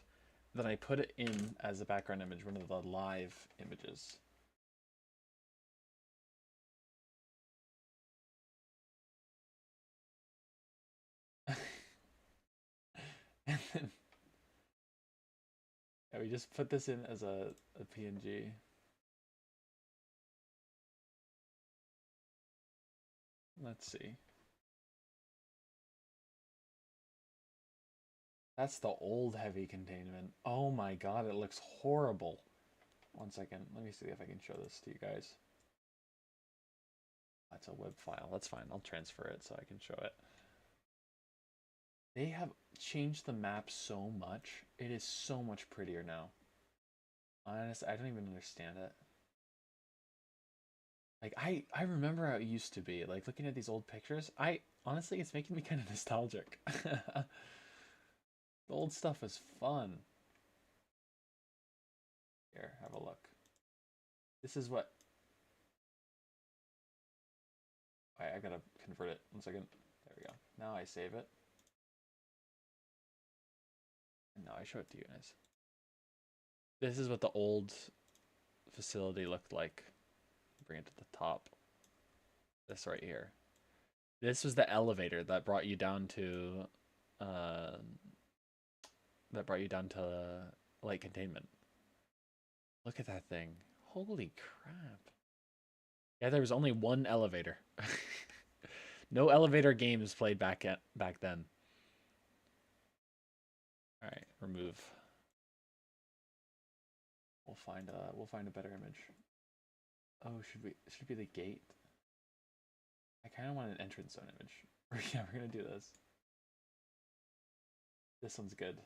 then I put it in as a background image, one of the live images. And then yeah, we just put this in as a PNG. Let's see. That's the old heavy containment. Oh my god, it looks horrible. One second, let me see if I can show this to you guys. That's a web file. That's fine. I'll transfer it so I can show it. They have changed the map so much. It is so much prettier now. Honestly, I don't even understand it. Like I remember how it used to be. Like looking at these old pictures, honestly it's making me kind of nostalgic. The old stuff is fun. Here, have a look. This is what I gotta convert it. 1 second. There we go. Now I save it. And now I show it to you guys. This is what the old facility looked like. Bring it to the top. This right here. This was the elevator that brought you down to light containment. Look at that thing. Holy crap. Yeah, there was only one elevator. No elevator games played back then. All right, remove. We'll find a better image. Oh, should it be the gate? I kind of want an entrance zone image. Yeah, we're gonna do this. This one's good.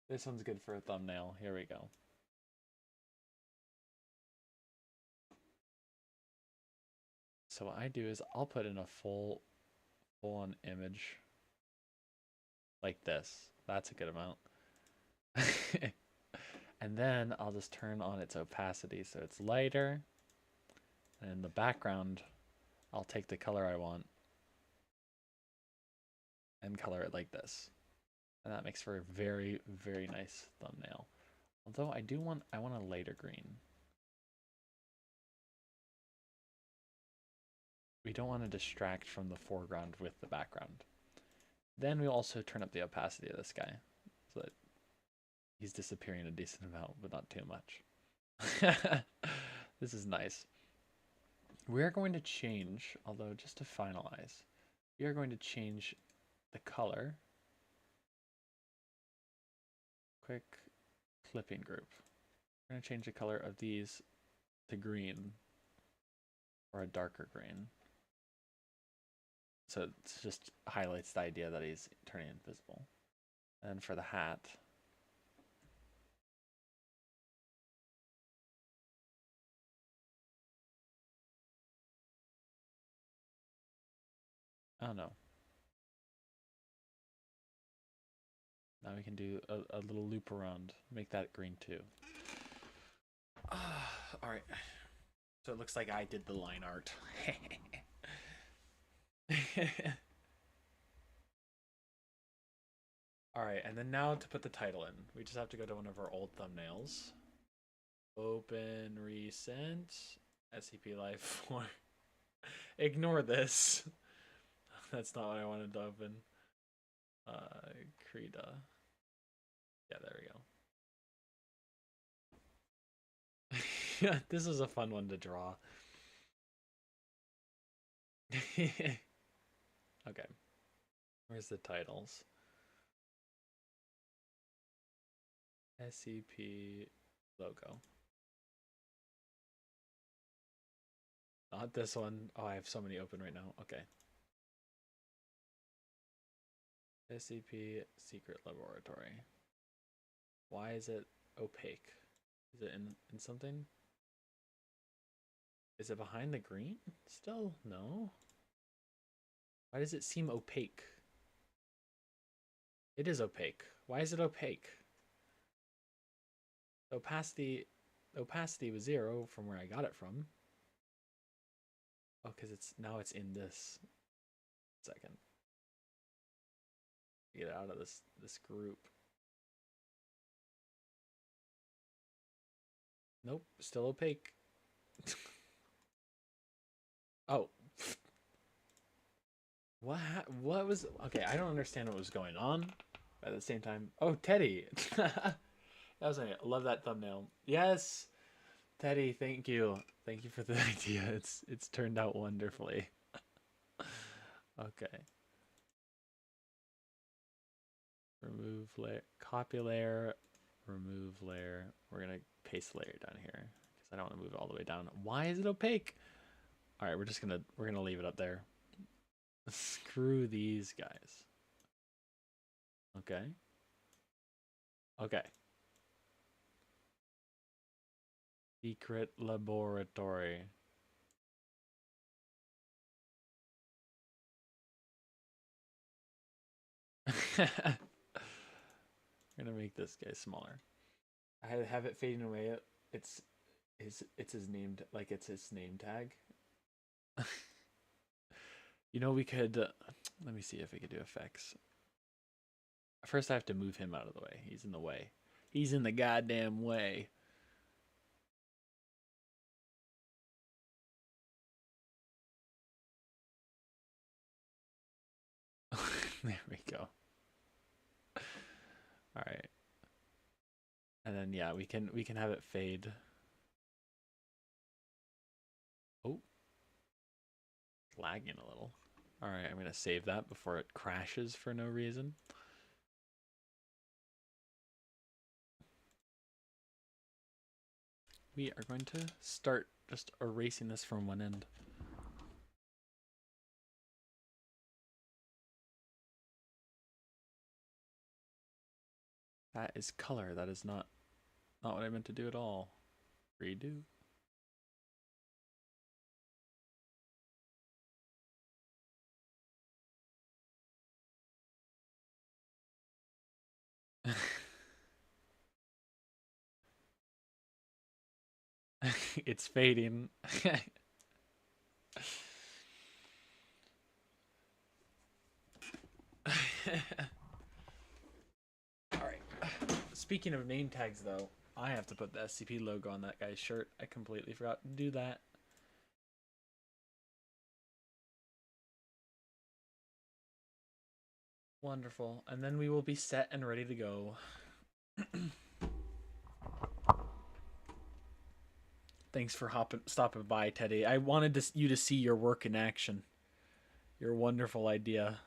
This one's good for a thumbnail. Here we go. So what I do is I'll put in a full on image like this. That's a good amount. And then I'll just turn on its opacity so it's lighter. And in the background, I'll take the color I want and color it like this. And that makes for a very, very nice thumbnail. Although I want a lighter green. We don't want to distract from the foreground with the background. Then we'll also turn up the opacity of this guy so that he's disappearing a decent amount, but not too much. This is nice. We're going to change, although just to finalize, we are going to change the color. Quick clipping group. We're going to change the color of these to green or a darker green. So it just highlights the idea that he's turning invisible. And for the hat, I don't know. Now we can do a little loop around, make that green too. All right. So it looks like I did the line art. All right, and then now to put the title in, we just have to go to one of our old thumbnails. Open recent SCP Life 4. Ignore this. That's not what I wanted to open. Krita. Yeah, there we go. Yeah, this is a fun one to draw. Okay. Where's the titles? SCP logo. Not this one. Oh, I have so many open right now. Okay. SCP Secret Laboratory. Why is it opaque? Is it in something? Is it behind the green still? No. Why does it seem opaque? It is opaque. Why is it opaque? Opacity was 0 from where I got it from. Oh, because now it's in this. Second. Get out of this group. Nope, still opaque. Oh. What was... Okay, I don't understand what was going on. At the same time... Oh, Teddy! That was nice. I love that thumbnail. Yes! Teddy, thank you. Thank you for the idea. It's turned out wonderfully. Okay. Remove layer. Copy layer. Remove layer. We're going to paste layer down here. Because I don't want to move it all the way down. Why is it opaque? Alright, we're gonna leave it up there. Screw these guys. Okay. Okay. Secret laboratory. We're gonna make this guy smaller. I have it fading away. It's his name, like it's his name tag. You know, we could let me see if we could do effects. First I have to move him out of the way. He's in the way. He's in the goddamn way. There we go. All right. And then yeah, we can have it fade. Oh. Lagging a little. All right, I'm going to save that before it crashes for no reason. We are going to start just erasing this from one end. That is color. That is not what I meant to do at all. Redo. It's fading. Alright. Speaking of name tags, though, I have to put the SCP logo on that guy's shirt. I completely forgot to do that. Wonderful. And then we will be set and ready to go. Thanks for stopping by, Teddy. I wanted you to see your work in action. Your wonderful idea.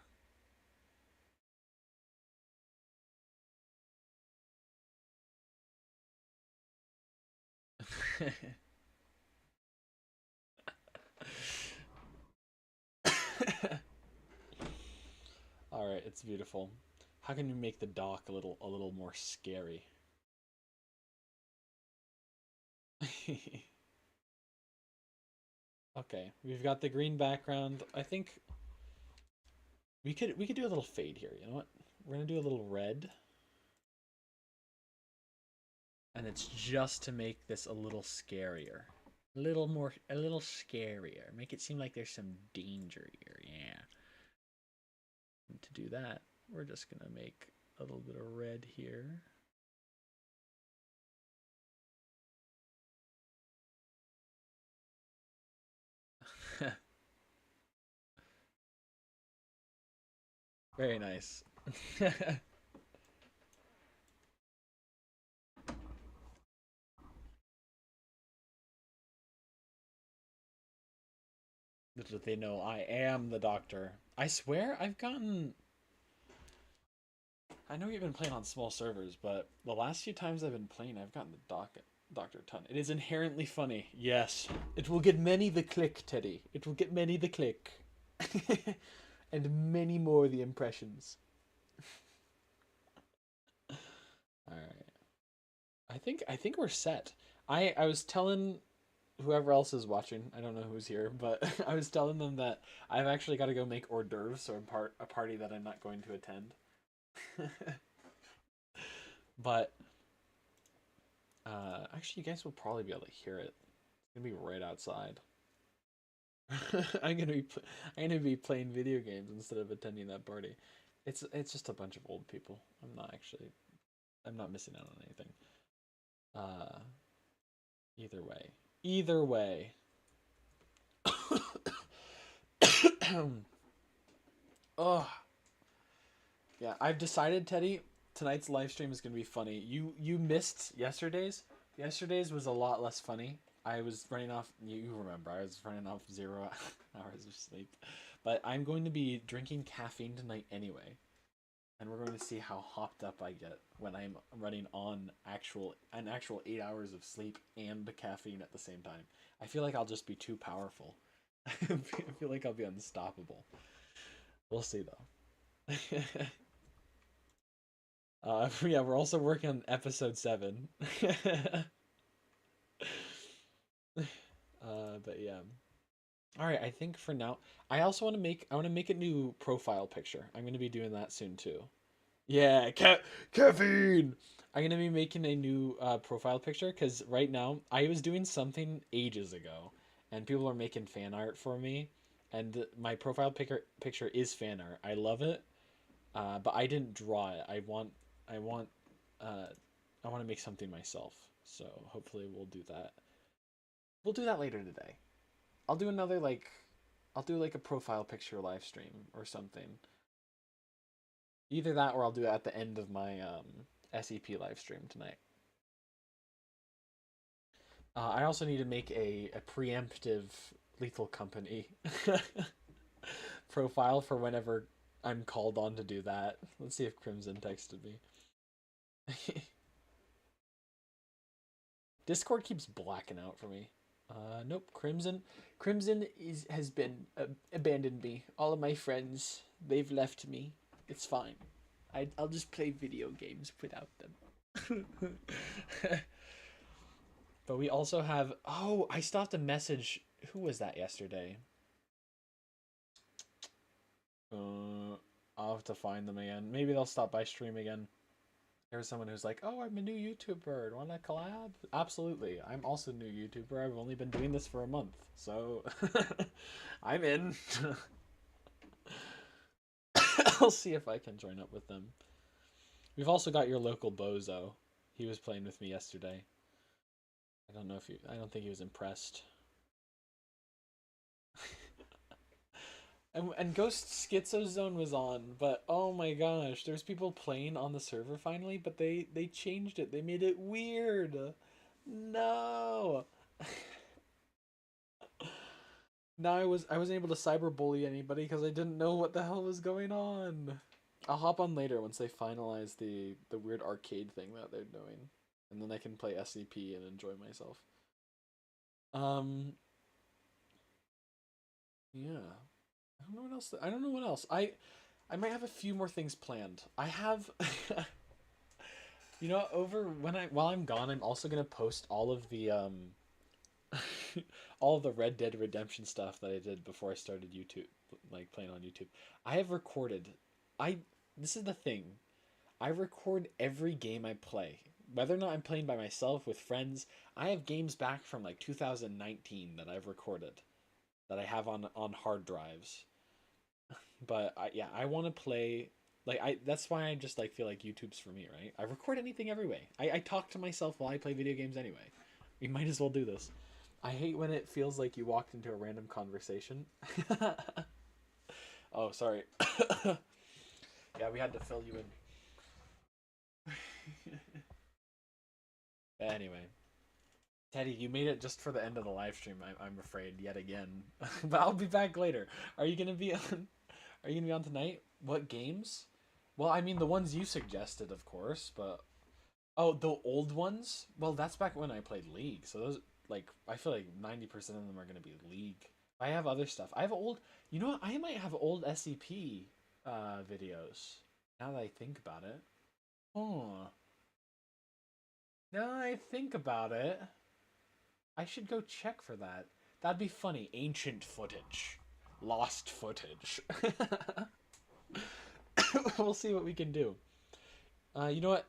All right, it's beautiful. How can you make the dock a little more scary? Okay, we've got the green background. I think we could do a little fade here. You know what? We're gonna do a little red, and it's just to make this a little scarier, a little scarier. Make it seem like there's some danger here. Yeah. And to do that, we're just gonna make a little bit of red here. Very nice. Little did they know I am the doctor. I swear I've gotten. I know you've been playing on small servers, but the last few times I've been playing, I've gotten the Doctor ton. It is inherently funny. Yes. It will get many the click, Teddy. It will get many the click. And many more the impressions. Alright. I think we're set. I was telling whoever else is watching, I don't know who's here, but I was telling them that I've actually got to go make hors d'oeuvres, so a party that I'm not going to attend. But actually, you guys will probably be able to hear it. It's gonna be right outside. I'm gonna be playing video games instead of attending that party. It's just a bunch of old people. I'm not missing out on anything. Uh, either way, either way. Oh, yeah. I've decided, Teddy. Tonight's live stream is gonna be funny. You missed yesterday's. Yesterday's was a lot less funny. I was running off. You remember? I was running off 0 hours of sleep. But I'm going to be drinking caffeine tonight anyway, and we're going to see how hopped up I get when I'm running on an actual 8 hours of sleep and the caffeine at the same time. I feel like I'll just be too powerful. I feel like I'll be unstoppable. We'll see though. Yeah, we're also working on episode 7. But yeah. All right, I think for now, I want to make a new profile picture. I'm going to be doing that soon too. Yeah, caffeine. I'm going to be making a new profile picture cuz right now I was doing something ages ago and people are making fan art for me and my profile picture is fan art. I love it. But I didn't draw it. I want uh I want to make something myself. So hopefully we'll do that. We'll do that later today. I'll do another I'll do like a profile picture live stream or something. Either that or I'll do it at the end of my SEP live stream tonight. I also need to make a preemptive Lethal Company profile for whenever I'm called on to do that. Let's see if Crimson texted me. Discord keeps blacking out for me. Nope. Crimson has been abandoned me. All of my friends, they've left me. It's fine. I'll just play video games without them. But we also have. Oh, I still have to message. Who was that yesterday? I'll have to find them again. Maybe they'll stop by stream again. There's someone who's like, "Oh, I'm a new YouTuber. Want to collab?" Absolutely. I'm also a new YouTuber. I've only been doing this for a month, so I'm in. I'll see if I can join up with them. We've also got your local bozo. He was playing with me yesterday. I don't know if you. I don't think he was impressed. And Ghost Schizo Zone was on, but oh my gosh, there's people playing on the server finally, but they changed it. They made it weird. No. Now I wasn't able to cyberbully anybody because I didn't know what the hell was going on. I'll hop on later once they finalize the weird arcade thing that they're doing, and then I can play SCP and enjoy myself. Um, yeah. I don't know what else. I don't know what else. I might have a few more things planned. I have, you know, over when I while I'm gone, I'm also gonna post all of the all of the Red Dead Redemption stuff that I did before I started YouTube, like playing on YouTube. I have recorded. I This is the thing. I record every game I play, whether or not I'm playing by myself with friends. I have games back from like 2019 that I've recorded that I have on hard drives. But yeah, I want to play. Like I that's why I just like feel like YouTube's for me, right? I record anything every way. I talk to myself while I play video games anyway. We might as well do this. I hate when it feels like you walked into a random conversation. Oh, sorry. Yeah, we had to fill you in. Anyway, Teddy, you made it just for the end of the live stream. I'm afraid yet again, but I'll be back later. Are you gonna be on? Are you gonna be on tonight? What games? Well, I mean the ones you suggested, of course, but oh, the old ones. Well, that's back when I played League. So those like I feel like 90% of them are gonna be League. I have other stuff. I have old. You know what? I might have old SCP videos. Now that I think about it. Oh, now that I think about it, I should go check for that. That'd be funny. Ancient footage, lost footage. We'll see what we can do. You know what?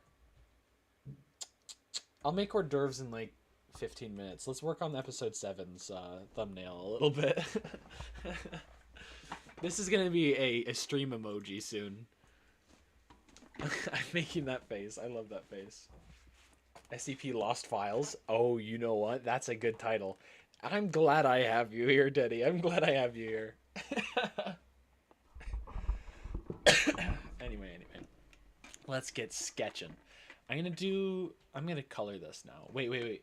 I'll make hors d'oeuvres in like 15 minutes. Let's work on episode 7's thumbnail a little bit. This is gonna be a stream emoji soon. I'm making that face. I love that face. SCP Lost Files. Oh, you know what? That's a good title. I'm glad I have you here, Teddy. I'm glad I have you here. Anyway. Let's get sketching. I'm gonna color this now. Wait.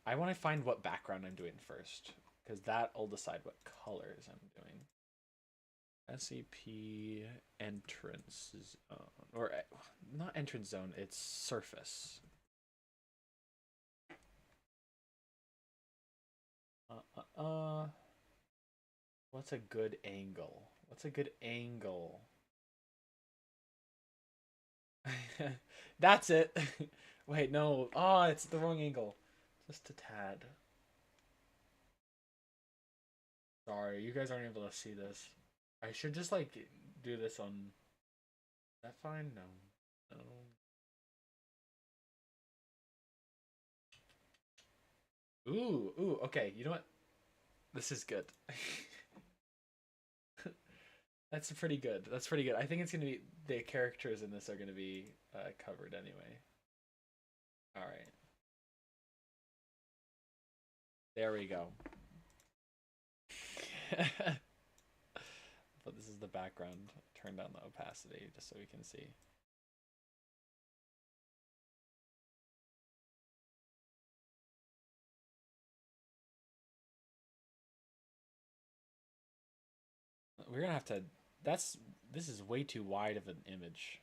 I want to find what background I'm doing first, because that'll decide what colors I'm doing. SCP entrance zone, or not entrance zone. It's surface. What's a good angle? What's a good angle? That's it. Wait, no. Oh, it's the wrong angle. Just a tad. Sorry, you guys aren't able to see this. I should just like do this on. Is that fine? No. No. Ooh. Okay, you know what? This is good. That's pretty good. That's pretty good. I think it's gonna be the characters in this are gonna be covered anyway. All right, there we go. But this is the background. Turn down the opacity just so we can see. We're gonna have to. This is way too wide of an image.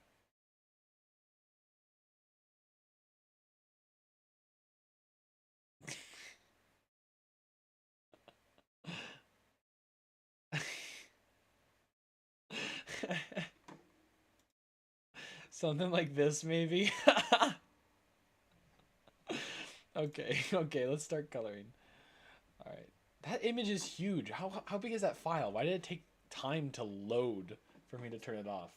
Something like this, maybe. Okay, let's start coloring. All right, that image is huge. How big is that file? Why did it take time to load for me to turn it off?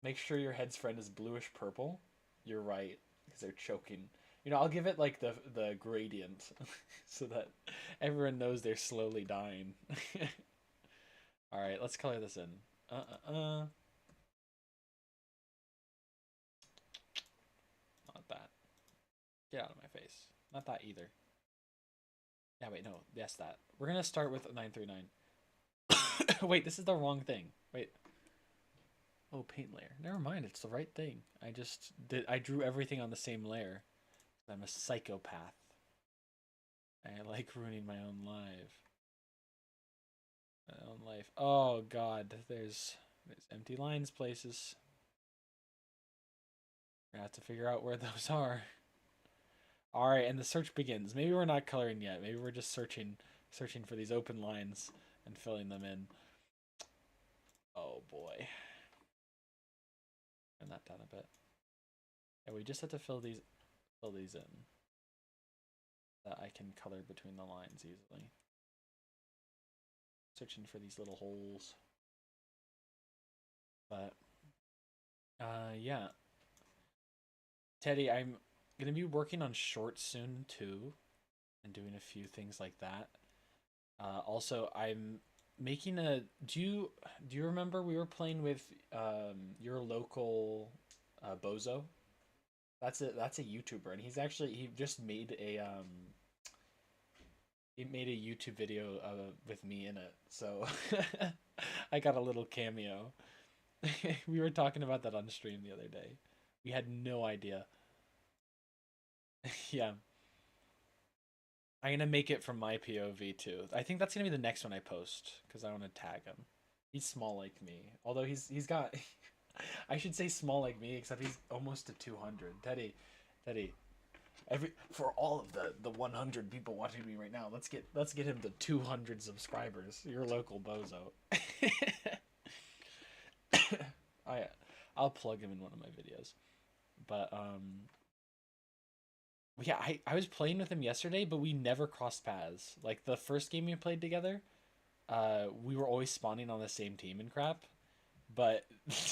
Make sure your head's friend is bluish purple. You're right, because they're choking. You know, I'll give it like the gradient, so that everyone knows they're slowly dying. All right, let's color this in. Not that. Get out of my face. Not that either. Yeah, wait, no. Yes, that. We're gonna start with 939. Wait, this is the wrong thing. Wait. Oh, paint layer. Never mind, it's the right thing. I drew everything on the same layer. I'm a psychopath. I like ruining my own life. My own life. Oh god, there's empty lines places. I have to figure out where those are. All right, and the search begins. Maybe we're not coloring yet. Maybe we're just searching for these open lines and filling them in. Oh boy. Turn that down a bit. Yeah, we just have to fill these in. That I can color between the lines easily. Searching for these little holes. But yeah. Teddy, I'm gonna be working on shorts soon too, and doing a few things like that. Also, I'm making a. Do you remember we were playing with your local Bozo? That's a YouTuber, and he just made a he made a YouTube video with me in it. So I got a little cameo. We were talking about that on stream the other day. We had no idea. Yeah. I'm gonna make it from my POV too. I think that's gonna be the next one I post because I want to tag him. He's small like me, although he's got. I should say small like me, except he's almost to 200. Teddy, for all of the 100 people watching me right now, let's get him to 200 subscribers. Your local bozo. I I'll plug him in one of my videos, but yeah, I was playing with him yesterday, but we never crossed paths. Like the first game we played together, we were always spawning on the same team and crap. But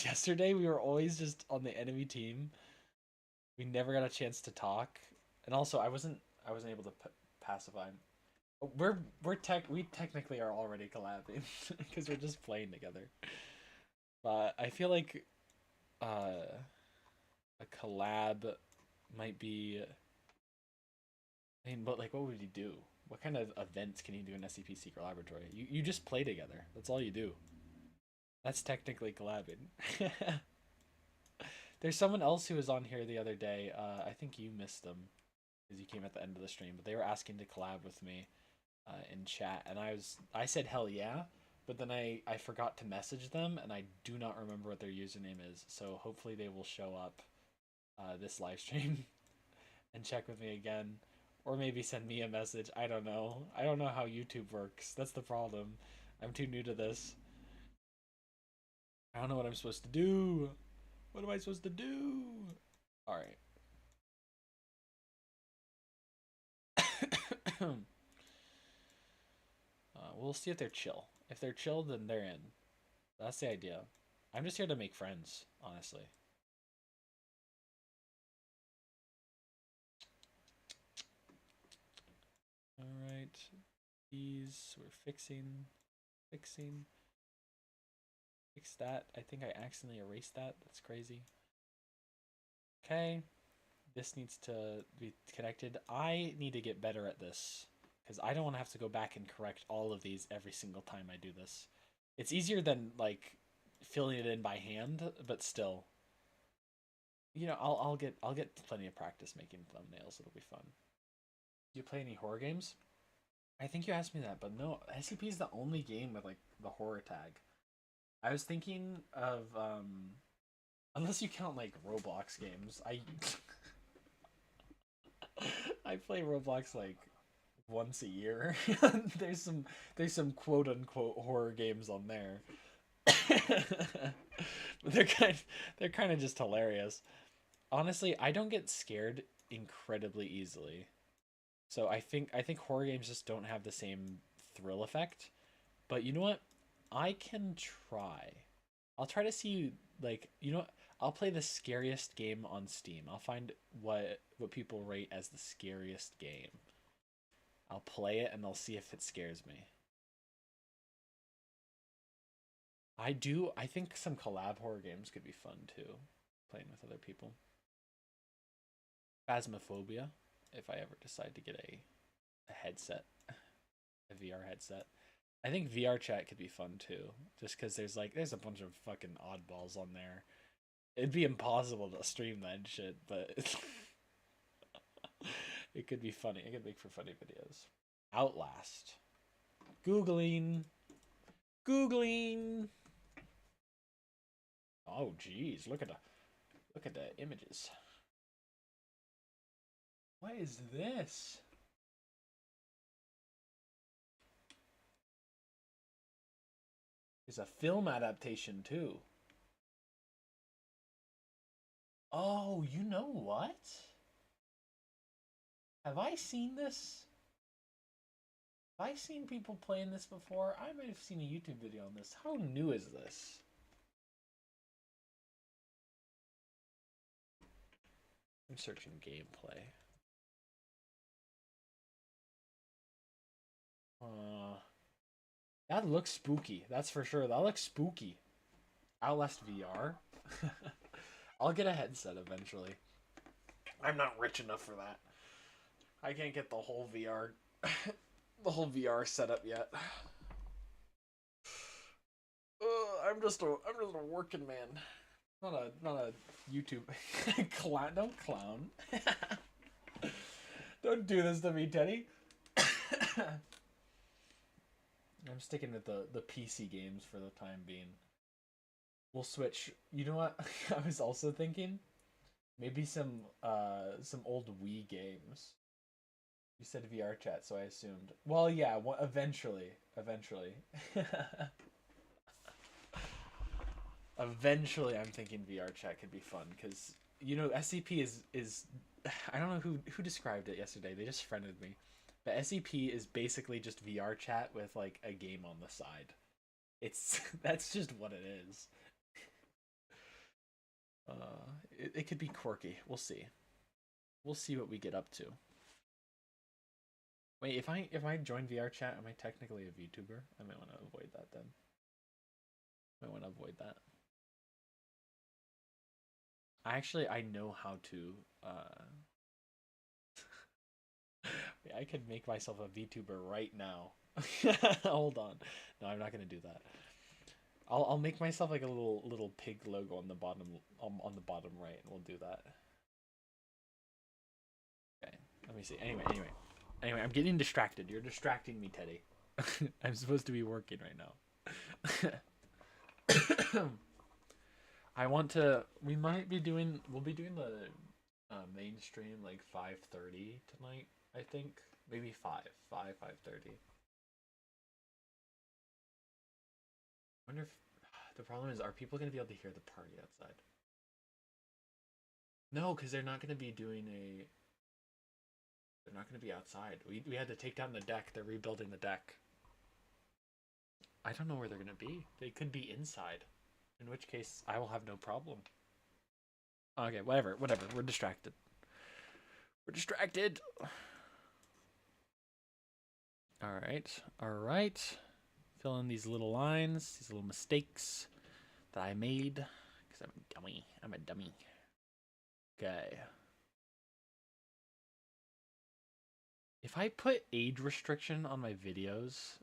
yesterday we were always just on the enemy team. We never got a chance to talk, and also I wasn't able to pacify him. We technically are already collabing because we're just playing together. But I feel like a collab might be. I mean, but like, what would you do? What kind of events can you do in SCP Secret Laboratory? You just play together. That's all you do. That's technically collabing. There's someone else who was on here the other day. I think you missed them because you came at the end of the stream, but they were asking to collab with me in chat, and I said hell yeah, but then I forgot to message them, and I do not remember what their username is. So hopefully they will show up this live stream and check with me again, or maybe send me a message. I don't know. I don't know how YouTube works. That's the problem. I'm too new to this. I don't know what I'm supposed to do. What am I supposed to do? All right. We'll see if they're chill. If they're chill, then they're in. That's the idea. I'm just here to make friends, honestly. All right. These we're fixing. Fixing. Fix that. I think I accidentally erased that. That's crazy. Okay. This needs to be connected. I need to get better at this because I don't want to have to go back and correct all of these every single time I do this. It's easier than like filling it in by hand, but still. I'll get plenty of practice making thumbnails. It'll be fun. Do you play any horror games? I think you asked me that, but no, SCP is the only game with like the horror tag. I was thinking of unless you count like Roblox games. I I play Roblox like once a year. There's some quote unquote horror games on there. But they're kind of just hilarious. Honestly, I don't get scared incredibly easily. So I think horror games just don't have the same thrill effect. But you know what? I can try. I'll try to see like I'll play the scariest game on Steam. I'll find what people rate as the scariest game. I'll play it and I'll see if it scares me. I think some collab horror games could be fun too, playing with other people. Phasmophobia, if I ever decide to get a headset, a VR headset. I think VR chat could be fun too, just because there's a bunch of fucking oddballs on there. It'd be impossible to stream that shit, but it could be funny. It could make for funny videos. Outlast. Googling. Googling. Oh, geez, look at the images. What is this? It's a film adaptation too. Oh, you know what? Have I seen this? Have I seen people playing this before? I might have seen a YouTube video on this. How new is this? I'm searching gameplay. That looks spooky. That's for sure. That looks spooky. Outlast VR. I'll get a headset eventually. I'm not rich enough for that. I can't get the whole VR, the whole VR setup yet. I'm just a working man, not a YouTube clown. Don't clown. Don't do this to me, Teddy. I'm sticking with the PC games for the time being. We'll switch. You know what? I was also thinking maybe some old Wii games. You said VR chat, so I assumed. Well, yeah, eventually. Eventually, I'm thinking VR chat could be fun because you know SCP is I don't know who described it yesterday. They just friended me. But SCP is basically just VR chat with like a game on the side. It's that's just what it is. It could be quirky. We'll see. We'll see what we get up to. Wait, if I join VR chat, am I technically a VTuber? I might want to avoid that then. I want to avoid that. I know how to. I could make myself a VTuber right now. Hold on. No, I'm not gonna do that. I'll make myself like a little pig logo on the bottom right, and we'll do that. Okay. Let me see. Anyway, I'm getting distracted. You're distracting me, Teddy. I'm supposed to be working right now. I want to. We'll be doing the mainstream like 5:30 tonight. I think maybe 5:30. Wonder if the problem is, are people gonna be able to hear the party outside? No, because they're not gonna be doing a. They're not gonna be outside. We had to take down the deck. They're rebuilding the deck. I don't know where they're gonna be. They could be inside. In which case, I will have no problem. Okay, whatever. We're distracted. We're distracted. All right. Fill in these little lines, these little mistakes that I made, because I'm a dummy. Okay. If I put age restriction on my videos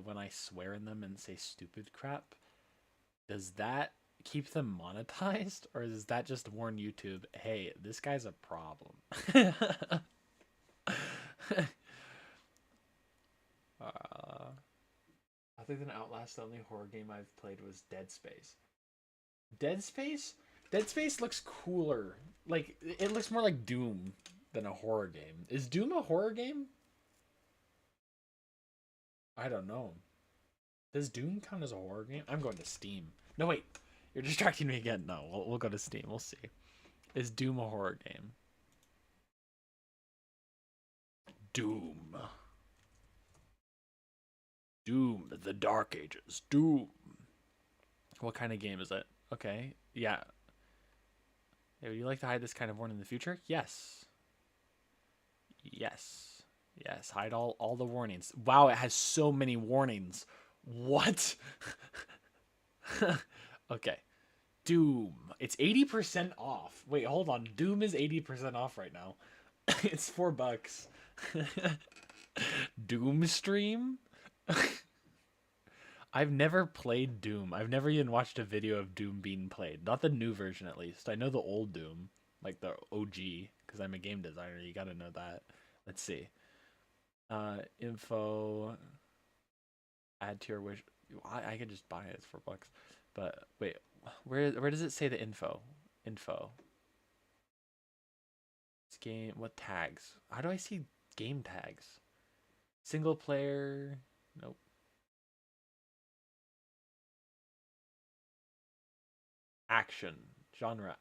when I swear in them and say stupid crap, does that keep them monetized, or does that just warn YouTube, hey, this guy's a problem? Other than Outlast, the only horror game I've played was Dead Space. Dead Space? Dead Space looks cooler. Like, it looks more like Doom than a horror game. Is Doom a horror game? I don't know. Does Doom count as a horror game? I'm going to Steam. No, wait. You're distracting me again. No, we'll go to Steam. We'll see. Is Doom a horror game? Doom. Doom, the Dark Ages. Doom. What kind of game is it? Okay, yeah. Hey, would you like to hide this kind of warning in the future? Yes. Yes. Yes, hide all the warnings. Wow, it has so many warnings. What? Okay. Doom. It's 80% off. Wait, hold on. Doom is 80% off right now. It's $4. Doom stream? I've never played Doom. I've never even watched a video of Doom being played. Not the new version, at least. I know the old Doom, like the OG, because I'm a game designer. You gotta know that. Let's see. Info. Add to your wish. I could just buy it. It's $4. But wait, where does it say the info? Info. It's game. What tags? How do I see game tags? Single player. Nope. Action. Genre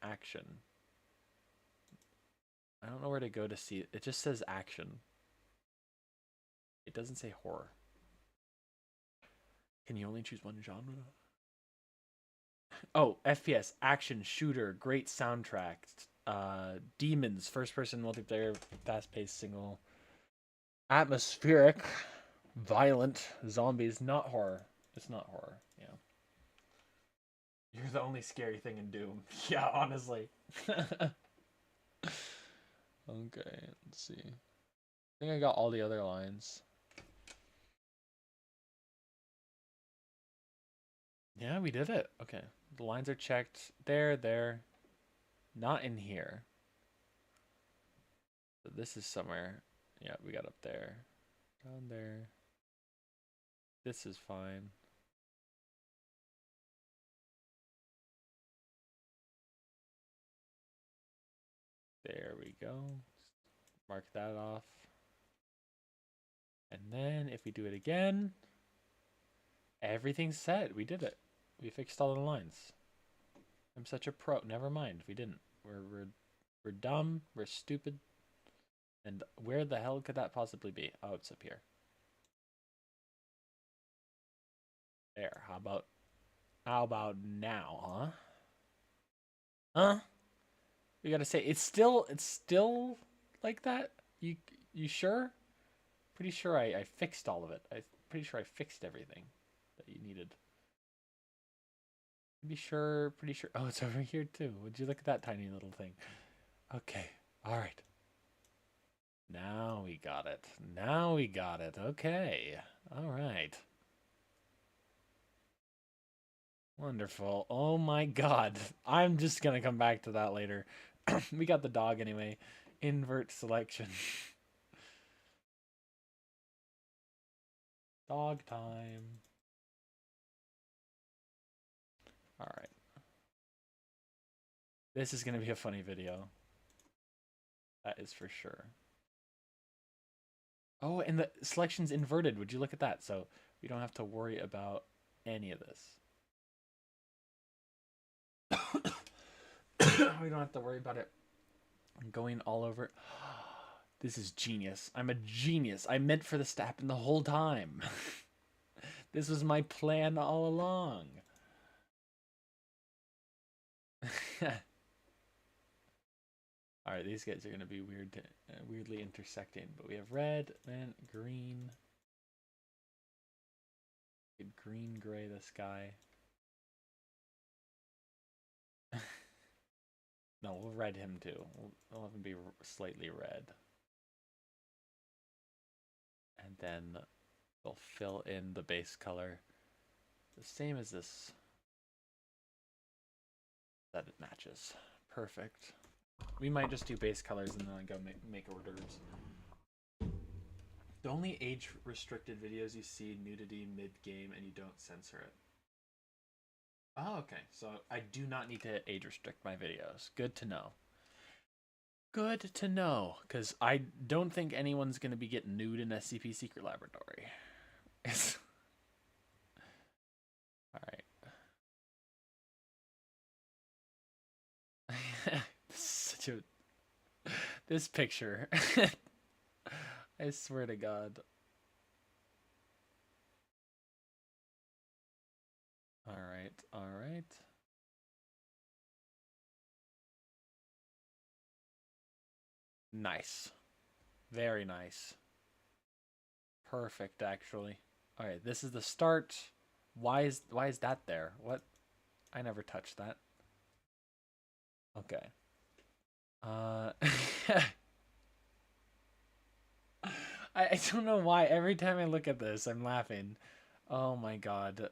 action. I don't know where to go to see it. It just says action. It doesn't say horror. Can you only choose one genre? Oh, FPS, action, shooter, great soundtrack. Demons, first person multiplayer, fast paced single. Atmospheric, violent, zombies, not horror. It's not horror, yeah. You're the only scary thing in Doom. Yeah, honestly. Okay, let's see. I think I got all the other lines. Yeah, we did it. Okay. The lines are checked. There. Not in here. So this is somewhere. Yeah, we got up there. Down there. This is fine. There we go. Mark that off. And then if we do it again, everything's set. We did it. We fixed all the lines. I'm such a pro. Never mind. We didn't. We're dumb. We're stupid. And where the hell could that possibly be? Oh, it's up here. There. How about now, huh? Huh? We gotta say it's still like that? You sure? Pretty sure I fixed all of it. I'm pretty sure I fixed everything that you needed. Pretty sure. Oh, it's over here too. Would you look at that tiny little thing? Okay. All right. Now we got it. Okay. All right. Wonderful. Oh my god. I'm just gonna come back to that later. We got the dog anyway. Invert selection. Dog time. All right. This is gonna be a funny video. That is for sure. Oh, and the selection's inverted. Would you look at that? So we don't have to worry about any of this. We don't have to worry about it going all over. This is genius. I'm a genius. I meant for this to happen the whole time. This was my plan all along. All right, these guys are going to be weirdly intersecting, but we have red, then green. Green, gray, the sky. No, we'll red him too. We'll have him be slightly red. And then we'll fill in the base color the same as this. That it matches. Perfect. We might just do base colors and then go make orders. The only age restricted videos you see nudity mid-game and you don't censor it. Oh, okay. So I do not need to age restrict my videos. Good to know. Good to know, because I don't think anyone's going to be getting nude in SCP Secret Laboratory. All right. Such a... This picture. I swear to God. All right. All right. Nice. Very nice. Perfect, actually. All right, this is the start. Why is that there? What? I never touched that. Okay. I don't know why. Every time I look at this, I'm laughing. Oh my god.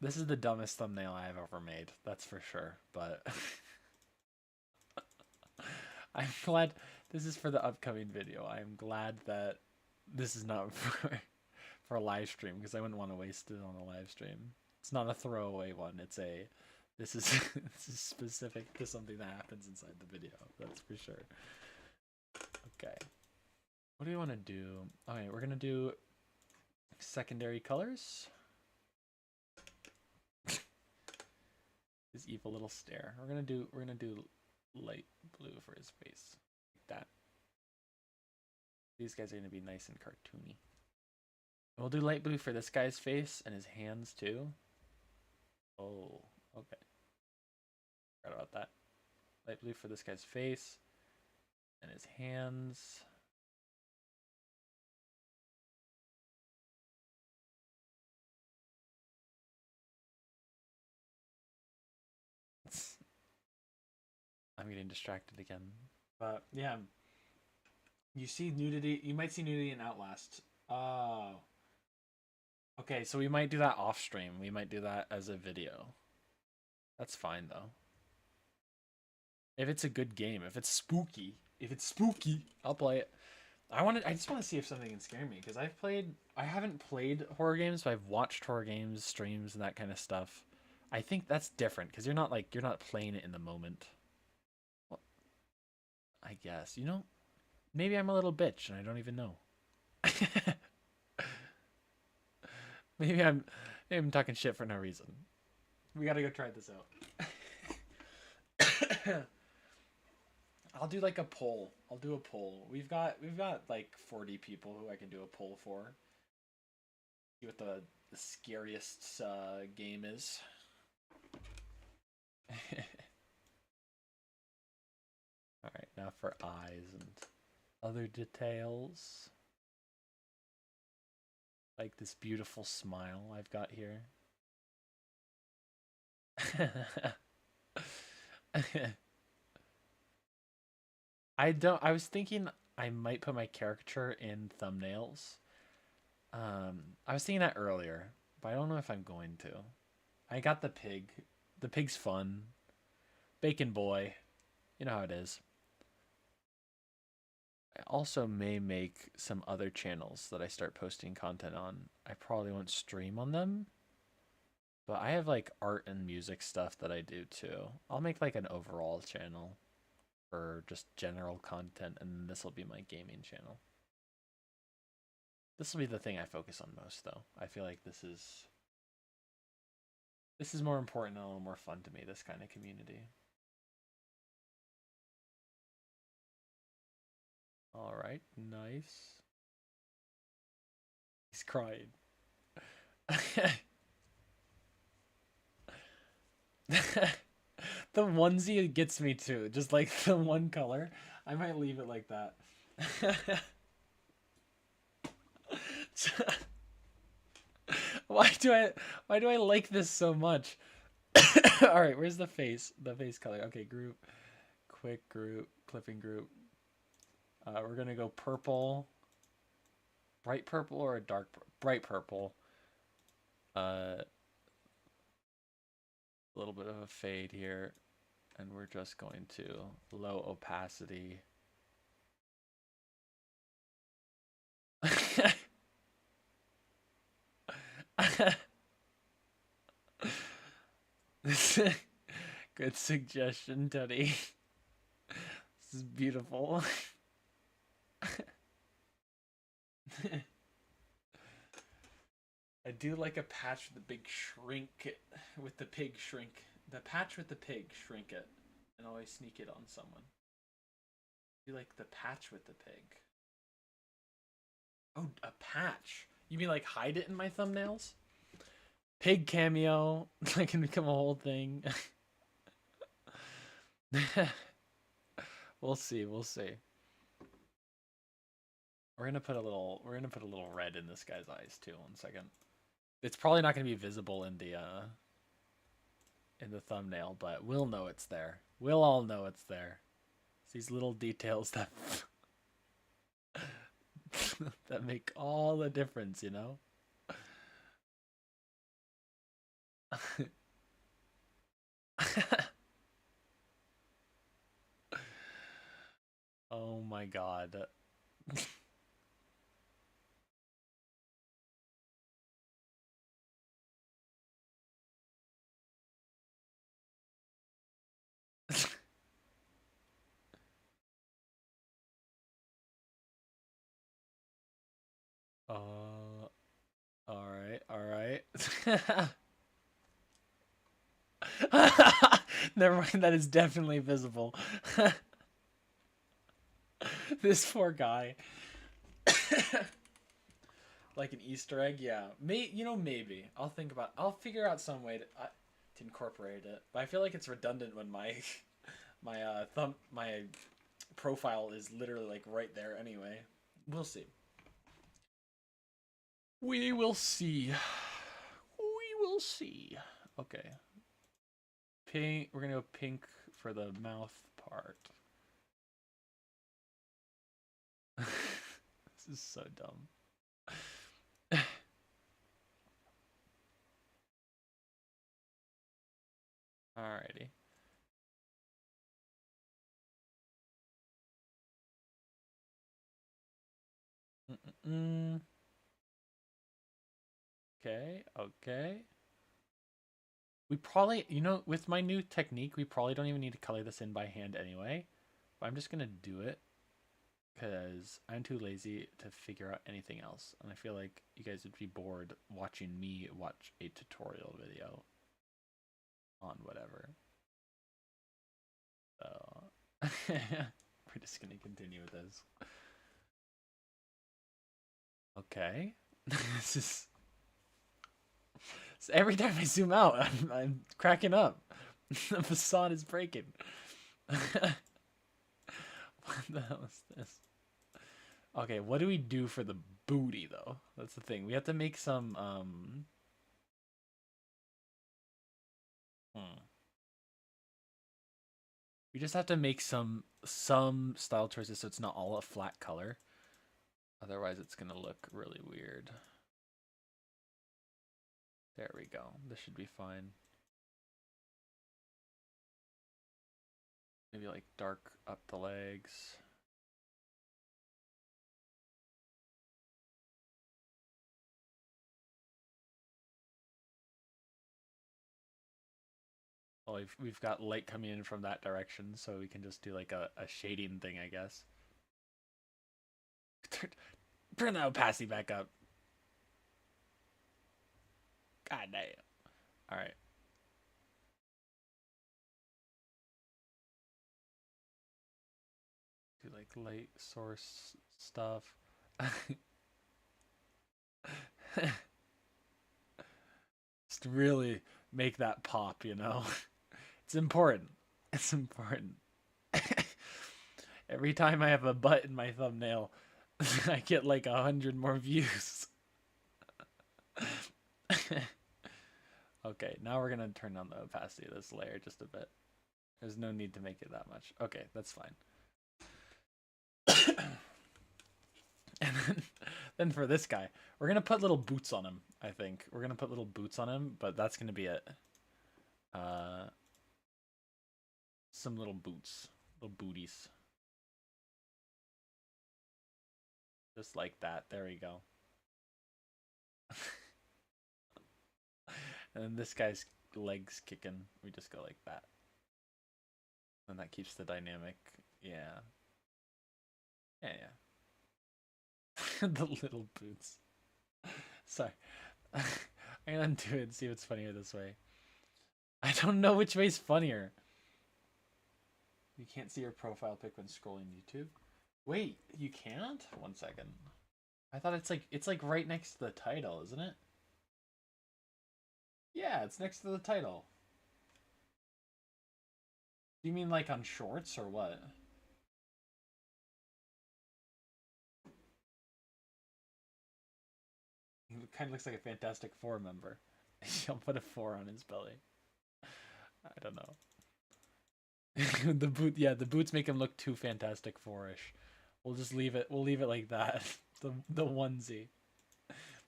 This is the dumbest thumbnail I have ever made. That's for sure. But I'm glad this is for the upcoming video. I'm glad that this is not for for a live stream because I wouldn't want to waste it on a live stream. It's not a throwaway one. It's a this is this is specific to something that happens inside the video. That's for sure. Okay. What do we want to do? All right, we're gonna do secondary colors. His evil little stare. We're gonna do light blue for his face, like that. These guys are gonna be nice and cartoony. We'll do light blue for this guy's face and his hands too. Oh, okay. Forgot about that. Light blue for this guy's face and his hands. I'm getting distracted again. But yeah, you see nudity. You might see nudity in Outlast. Oh. Okay, so we might do that off stream. We might do that as a video. That's fine though. If it's a good game, if it's spooky, I'll play it. I just want to see if something can scare me because I haven't played horror games, but I've watched horror games, streams, and that kind of stuff. I think that's different because you're not playing it in the moment. Well, I guess, maybe I'm a little bitch and I don't even know. maybe I'm talking shit for no reason. We gotta go try this out. I'll do like a poll. I'll do a poll. We've got like 40 people who I can do a poll for. See what the scariest game is. Alright, now for eyes and other details. Like this beautiful smile I've got here. I was thinking I might put my caricature in thumbnails. I was thinking that earlier, but I don't know if I'm going to. I got the pig. The pig's fun. Bacon boy. You know how it is. I also may make some other channels that I start posting content on. I probably won't stream on them. But I have like art and music stuff that I do too. I'll make like an overall channel for just general content, and this will be my gaming channel. This will be the thing I focus on most though. I feel like this is more important and a little more fun to me, this kind of community. All right, nice. He's crying. The onesie gets me too. Just like the one color. I might leave it like that. Why do I like this so much? All right, where's the face? The face color. Okay, group, quick group, clipping group. We're gonna go purple, bright purple or a bright purple. A little bit of a fade here, and we're just going to low opacity. Good suggestion, Teddy. This is beautiful. I do like a patch with the big shrink it, with the pig shrink. The patch with the pig, shrink it, and always sneak it on someone. You like the patch with the pig. Oh, a patch. You mean like hide it in my thumbnails? Pig cameo. That can become a whole thing. We'll see. We'll see. We're gonna put a little red in this guy's eyes too. 1 second. It's probably not gonna be visible in the thumbnail, but we'll know it's there. We'll all know it's there. It's these little details that that make all the difference, you know? Oh my god. Okay. Never mind, that is definitely visible. This poor guy. Like an Easter egg, yeah. Maybe. I'll figure out some way to incorporate it. But I feel like it's redundant when my my profile is literally like right there anyway. We'll see. We will see. We will see. Okay. Pink. We're gonna go pink for the mouth part. This is so dumb. Alrighty. Mm-mm-mm. Okay, okay. We probably, with my new technique, we probably don't even need to color this in by hand anyway. But I'm just going to do it because I'm too lazy to figure out anything else. And I feel like you guys would be bored watching me watch a tutorial video on whatever. So, we're just going to continue with this. Okay. This is... So every time I zoom out, I'm cracking up. The facade is breaking. What the hell is this? Okay, what do we do for the booty though? That's the thing. We have to make some we just have to make some style choices so it's not all a flat color. Otherwise it's gonna look really weird. There we go. This should be fine. Maybe like dark up the legs. Well, we've got light coming in from that direction, so we can just do like a shading thing, I guess. Turn that opacity back up. God damn. All right. Do like light source stuff. Just really make that pop, It's important. It's important. Every time I have a butt in my thumbnail, I get like 100 more views. Okay, now we're gonna turn on the opacity of this layer just a bit. There's no need to make it that much. Okay, that's fine. And then for this guy, we're gonna put little boots on him. I think we're gonna put little boots on him, but that's gonna be it. Some little boots, little booties, just like that. There we go. And then this guy's legs kicking. We just go like that, and that keeps the dynamic. Yeah, yeah. The little boots. Sorry. I'm gonna undo it and see what's funnier this way. I don't know which way's funnier. You can't see your profile pic when scrolling YouTube. Wait, you can't? 1 second. I thought it's like right next to the title, isn't it? Yeah, it's next to the title. Do you mean like on shorts or what? It kind of looks like a Fantastic Four member. He'll put a 4 on his belly. I don't know. The boots make him look too Fantastic Four-ish. We'll just leave it. We'll leave it like that. The onesie.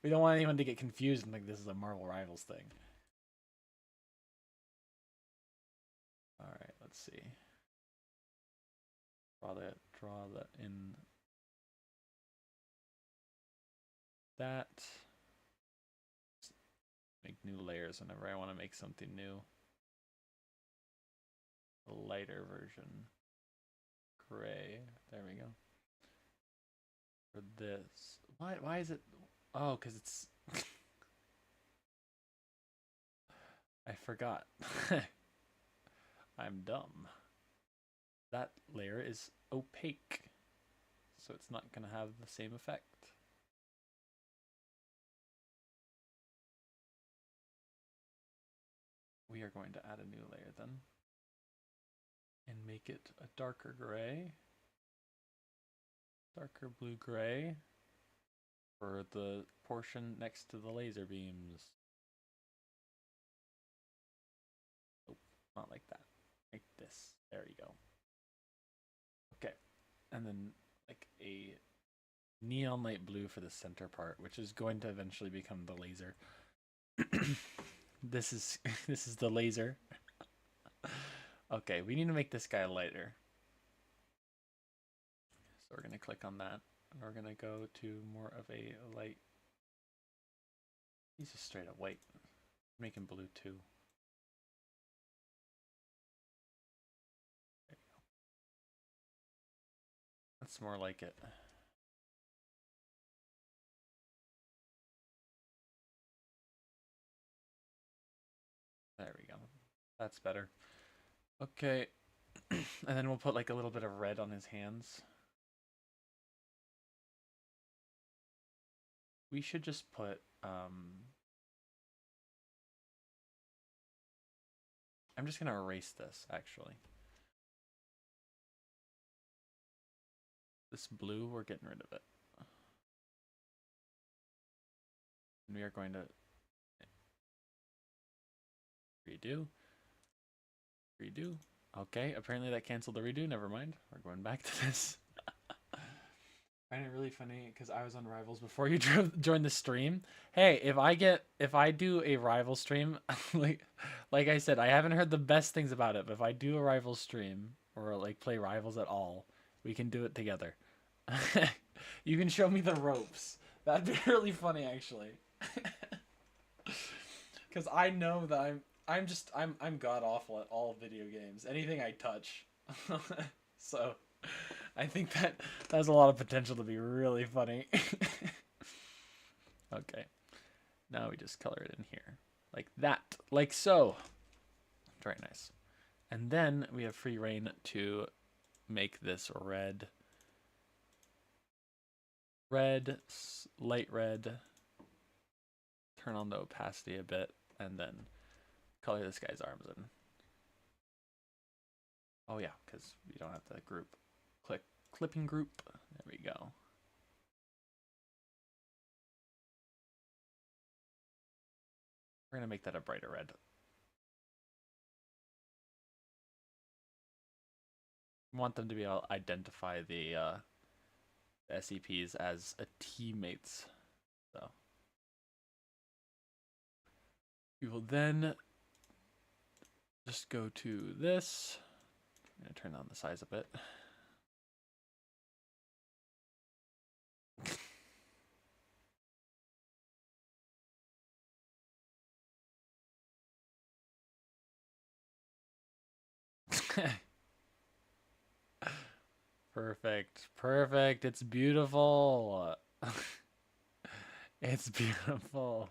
We don't want anyone to get confused and think this is a Marvel Rivals thing. All right, let's see. Draw that in. That. Make new layers whenever I want to make something new. A lighter version. Gray. There we go. For this. Why is it? Oh, because it's I forgot. I'm dumb. That layer is opaque, so it's not going to have the same effect. We are going to add a new layer then and make it a darker gray, darker blue gray for the portion next to the laser beams. Nope, not like that. Like this. There you go. Okay, and then like a neon light blue for the center part, which is going to eventually become the laser. This is the laser. Okay, we need to make this guy lighter. So we're gonna click on that, and we're gonna go to more of a light. He's just straight up white. Make him blue too. There you go. That's more like it. There we go. That's better. Okay. And then we'll put like a little bit of red on his hands. We should just put I'm just gonna erase this actually. This blue, we're getting rid of it. And we are going to redo. Redo. Okay, apparently that canceled the redo. Never mind. We're going back to this. I find it really funny because I was on Rivals before you joined the stream. Hey, if I do a Rival stream, like I said, I haven't heard the best things about it, but if I do a Rival stream or like play Rivals at all, we can do it together. You can show me the ropes. That'd be really funny actually. Cuz I know that I'm god awful at all video games. Anything I touch. So I think that has a lot of potential to be really funny. Okay. Now we just color it in here. Like that. Like so. Very nice. And then we have free reign to make this red. Red, light red. Turn on the opacity a bit. And then color this guy's arms in. Oh yeah, because we don't have to group. Click clipping group. There we go. We're going to make that a brighter red. We want them to be able to identify the SCPs as a teammates. So we will then just go to this. I'm going to turn down the size a bit. Perfect. Perfect. It's beautiful. It's beautiful.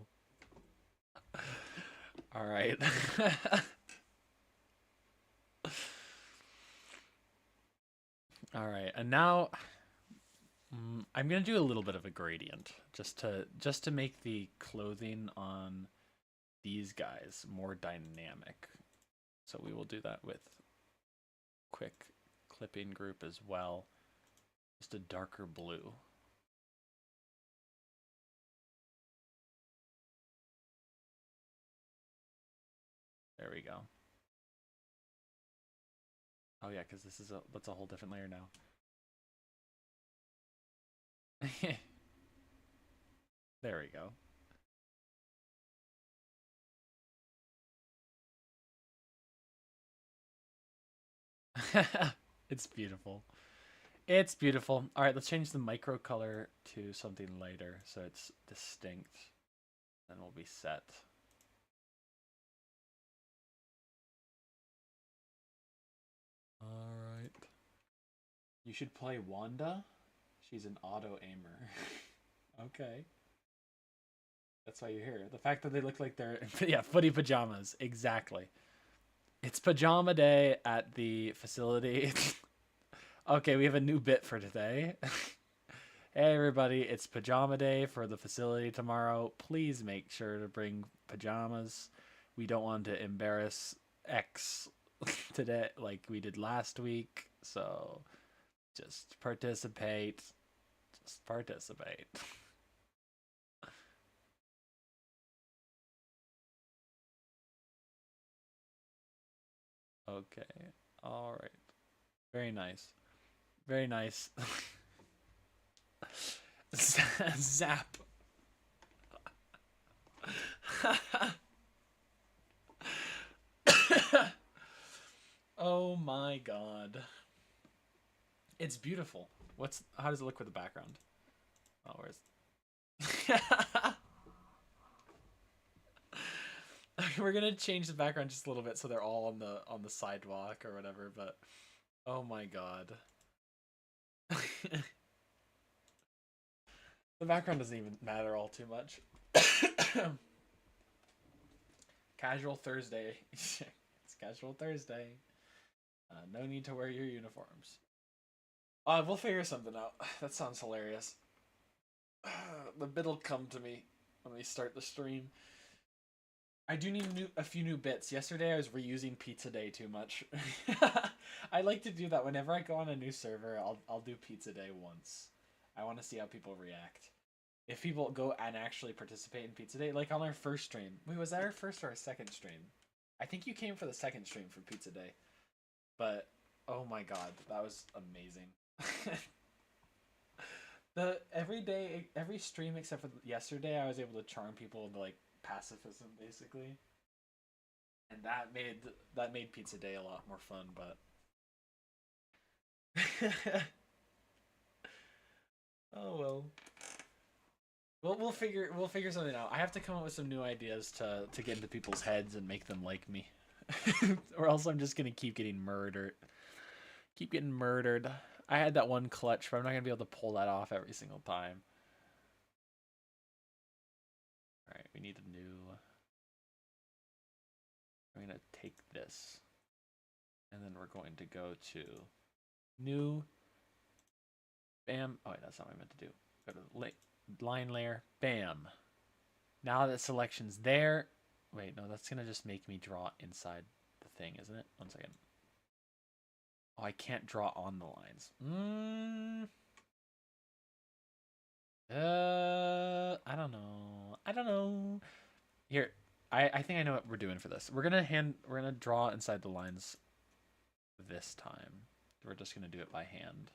All right. All right. And now I'm going to do a little bit of a gradient just to make the clothing on these guys more dynamic. So we will do that with quick clipping group as well. Just a darker blue. There we go. Oh yeah, because that's a whole different layer now. There we go. It's beautiful. It's beautiful. All right, let's change the micro color to something lighter so it's distinct. Then we'll be set. All right. You should play Wanda. She's an auto aimer. Okay. That's why you're here. The fact that they look like they're yeah, footy pajamas. Exactly. It's pajama day at the facility. Okay, we have a new bit for today. Hey everybody, it's pajama day for the facility tomorrow. Please make sure to bring pajamas. We don't want to embarrass X today like we did last week. So just participate. Just participate. Okay. All right. Very nice. Very nice. Zap. Oh my god. It's beautiful. How does it look with the background? Oh, where's we're gonna change the background just a little bit so they're all on the sidewalk or whatever, but oh my god. The background doesn't even matter all too much. Casual Thursday. It's casual Thursday. No need to wear your uniforms. We'll figure something out. That sounds hilarious. The bit'll come to me when we start the stream. I do need a few new bits. Yesterday I was reusing Pizza Day too much. I like to do that whenever I go on a new server. I'll do Pizza Day once. I want to see how people react. If people go and actually participate in Pizza Day, like on our first stream. Wait, was that our first or our second stream? I think you came for the second stream for Pizza Day. But oh my god, that was amazing. Every stream except for yesterday, I was able to charm people into like pacifism basically, and that made Pizza Day a lot more fun. But oh well. We'll figure something out. I have to come up with some new ideas to get into people's heads and make them like me, or else I'm just gonna keep getting murdered. Keep getting murdered. I had that one clutch, but I'm not gonna be able to pull that off every single time. All right, we need a new. I'm gonna take this, and then we're going to go to new. Bam. Oh, wait, that's not what I meant to do. Go to line layer. Bam. Now that selection's there. Wait, no, that's gonna just make me draw inside the thing, isn't it? One second. Oh, I can't draw on the lines. I don't know. I don't know. Here, I think I know what we're doing for this. We're gonna draw inside the lines this time. We're just gonna do it by hand.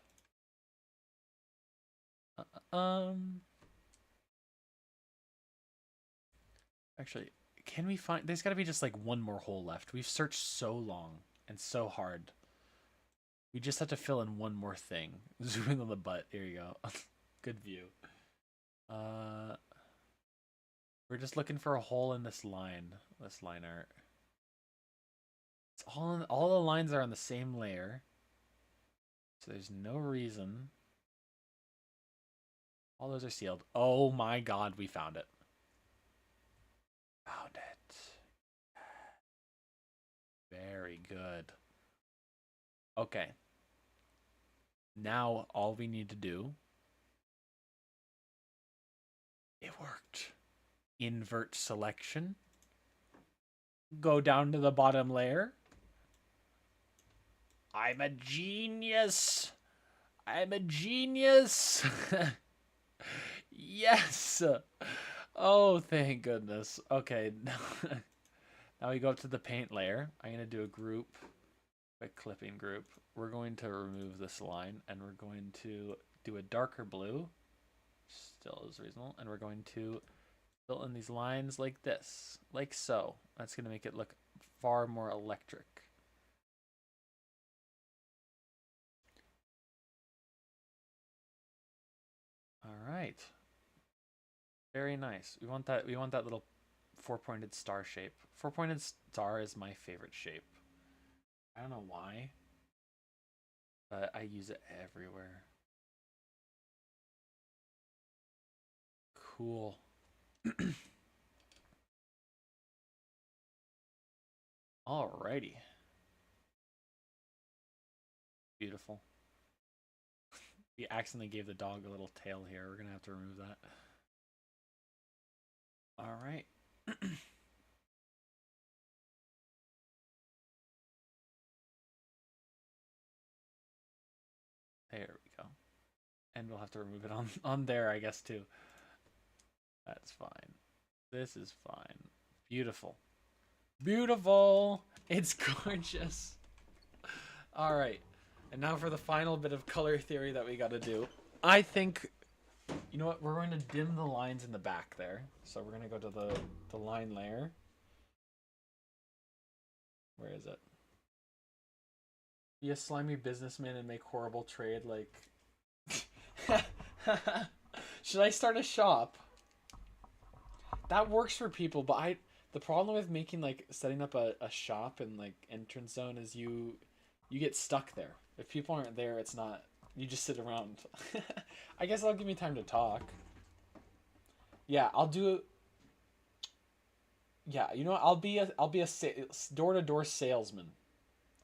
Actually, can we find? There's got to be just like one more hole left. We've searched so long and so hard. We just have to fill in one more thing. Zooming on the butt. Here you go. Good view. We're just looking for a hole in this line art. It's all the lines are on the same layer, so there's no reason. All those are sealed. Oh my god, we found it. Found it. Very good. Okay. Now all we need to do. It worked. Invert selection. Go down to the bottom layer. I'm a genius. I'm a genius. Yes. Oh, thank goodness. Okay. Now we go up to the paint layer. I'm going to do a group, a clipping group. We're going to remove this line and we're going to do a darker blue. Still is reasonable. And we're going to fill in these lines like this, like so. That's going to make it look far more electric. All right. Very nice. We want that little four-pointed star shape. Four-pointed star is my favorite shape. I don't know why, but I use it everywhere. Cool. Alrighty. Beautiful. We accidentally gave the dog a little tail here. We're gonna have to remove that. Alright. There we go. And we'll have to remove it on there, I guess, too. That's fine. This is fine. Beautiful. Beautiful! It's gorgeous. Alright. And now for the final bit of color theory that we gotta do. I think, you know what? We're going to dim the lines in the back there. So we're going to go to the line layer. Where is it? Be a slimy businessman and make horrible trade like... Should I start a shop? That works for people, but the problem with making like setting up a shop and like entrance zone is you get stuck there. If people aren't there, it's not, you just sit around. I guess that'll give me time to talk. Yeah, I'll do. Yeah, you know what? I'll be a door-to-door salesman.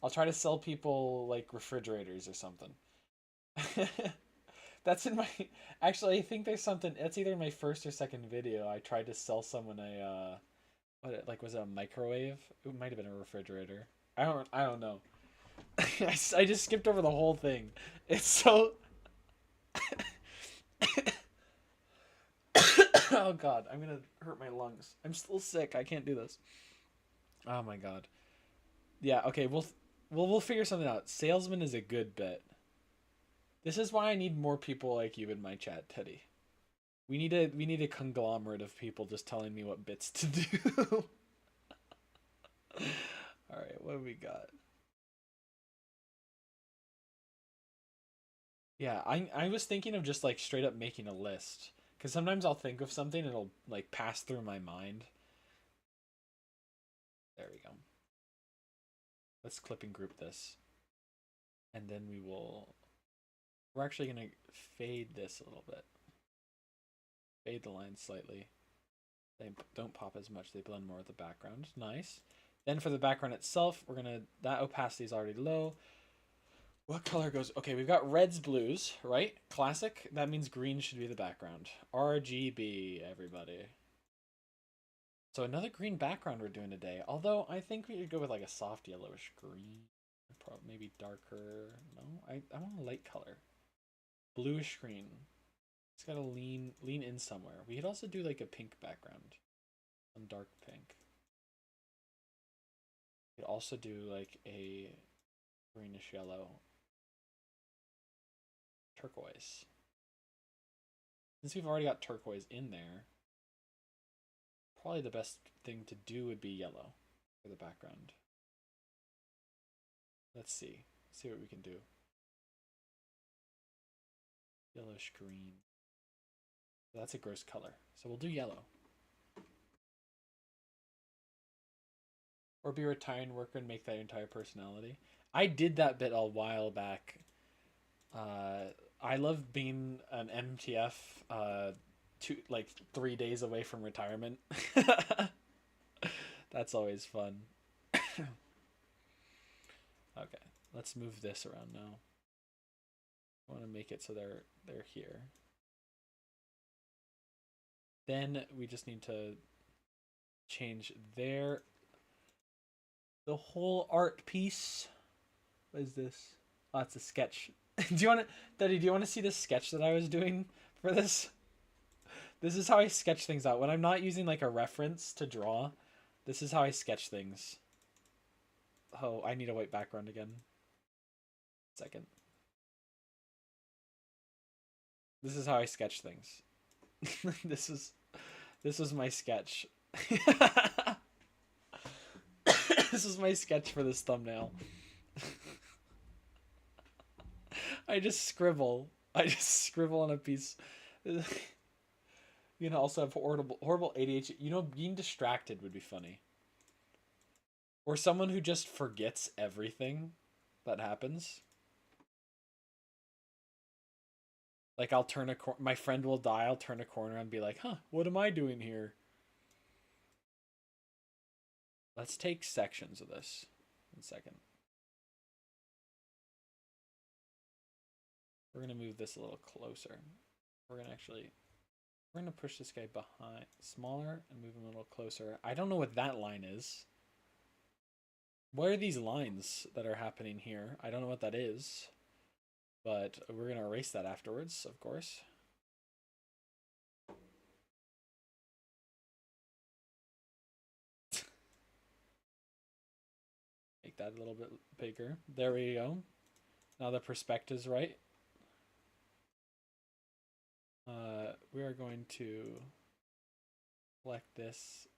I'll try to sell people like refrigerators or something. That's in my. Actually, I think there's something. It's either in my first or second video. I tried to sell someone a was it a microwave? It might have been a refrigerator. I don't know. I just skipped over the whole thing. It's so. Oh god, I'm gonna hurt my lungs. I'm still sick. I can't do this. Oh my god. Yeah. Okay. We'll figure something out. Salesman is a good bit. This is why I need more people like you in my chat, Teddy. We need a conglomerate of people just telling me what bits to do. All right, what do we got? Yeah, I was thinking of just like straight up making a list because sometimes I'll think of something and it'll like pass through my mind. There we go. Let's clip and group this, and then we're actually gonna fade this a little bit. Fade the lines slightly. They don't pop as much. They blend more with the background. Nice. Then for the background itself, that opacity is already low. What color goes? Okay, we've got reds, blues, right? Classic. That means green should be the background. RGB, everybody. So another green background we're doing today. Although I think we could go with like a soft yellowish green. Probably maybe darker. No, I want a light color. Bluish green. It's got to lean in somewhere. We could also do like a pink background. Some dark pink. We could also do like a greenish yellow. Turquoise. Since we've already got turquoise in there, probably the best thing to do would be yellow for the background. Let's see. See what we can do. Yellowish green. That's a gross color. So we'll do yellow. Or be a retiring worker and make that your entire personality. I did that bit a while back. I love being an MTF 3 days away from retirement. That's always fun. Okay, let's move this around now. I want to make it so they're here. Then we just need to change the whole art piece. What is this? Oh, it's a sketch. Daddy, do you want to see this sketch that I was doing for this? This is how I sketch things out. When I'm not using like a reference to draw, this is how I sketch things. Oh, I need a white background again. Second. This is how I sketch things. This was my sketch. This is my sketch for this thumbnail. I just scribble on a piece. You can also have horrible ADHD. You know, being distracted would be funny. Or someone who just forgets everything that happens. Like my friend will die, I'll turn a corner and be like, huh, what am I doing here? Let's take sections of this in a second. We're gonna move this a little closer. We're gonna push this guy behind smaller and move him a little closer. I don't know what that line is. What are these lines that are happening here? I don't know what that is, but we're gonna erase that afterwards, of course. Make that a little bit bigger. There we go. Now the perspective's right. We are going to select this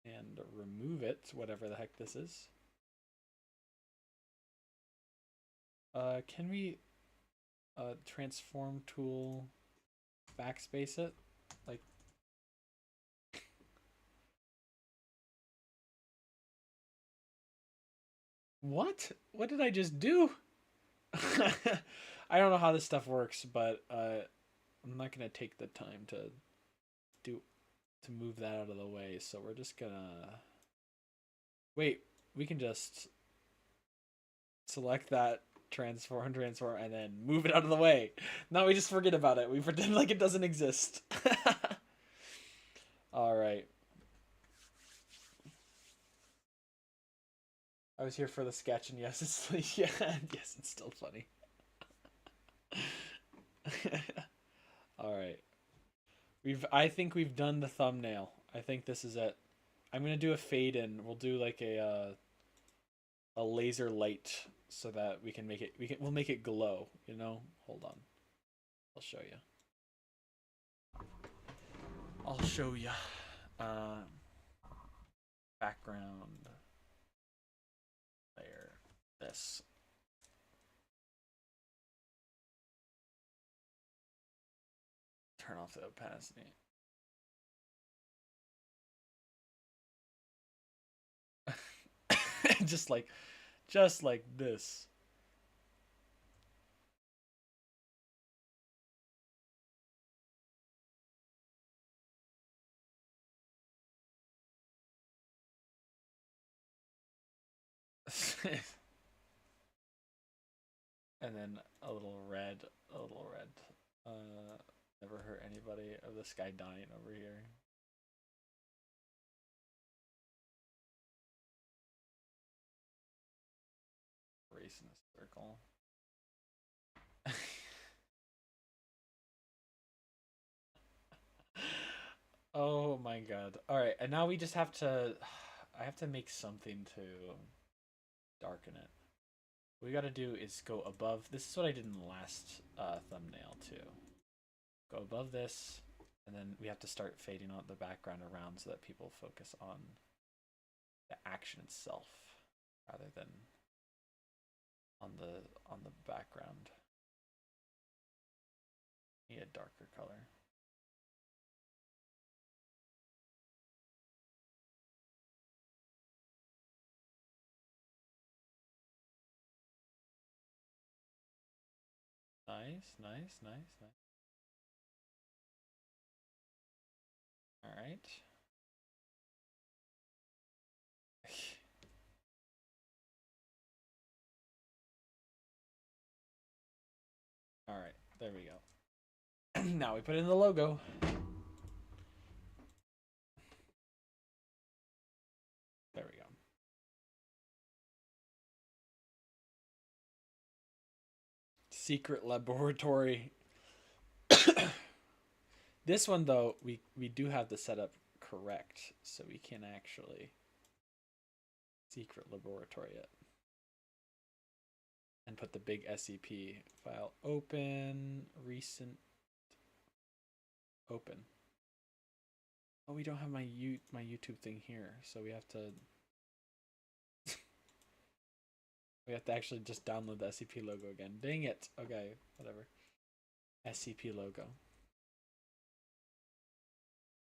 and remove it, whatever the heck this is. Can we transform tool backspace it? Like, what? What did I just do? I don't know how this stuff works, but I'm not gonna take the time to move that out of the way, so we're just gonna wait. We can just select that, transform, and then move it out of the way. Now we just forget about it. We pretend like it doesn't exist. All right. I was here for the sketch, and yes, it's yeah, yes, it's still funny. All right. I think we've done the thumbnail. I think this is it. I'm gonna do a fade in. We'll do like a laser light so that we can make it. We'll make it glow. You know. Hold on. I'll show you. I'll show you. Background layer. This. Turn off the opacity. just like this. And then a little red. Never hurt anybody. Oh, this guy dying over here. Race in a circle. Oh my god. Alright, and now we just have to... I have to make something to darken it. What we gotta do is go above... This is what I did in the last thumbnail too. Go above this, and then we have to start fading out the background around so that people focus on the action itself rather than on the background. Need a darker color. Nice. All right. All right, there we go. Now we put in the logo. There we go. Secret laboratory. This one though, we do have the setup correct, so we can actually secret laboratory it. And put the big SCP file open, recent, open. Oh, we don't have my YouTube thing here, so we have to we have to actually just download the SCP logo again. Dang it. Okay, whatever. SCP logo.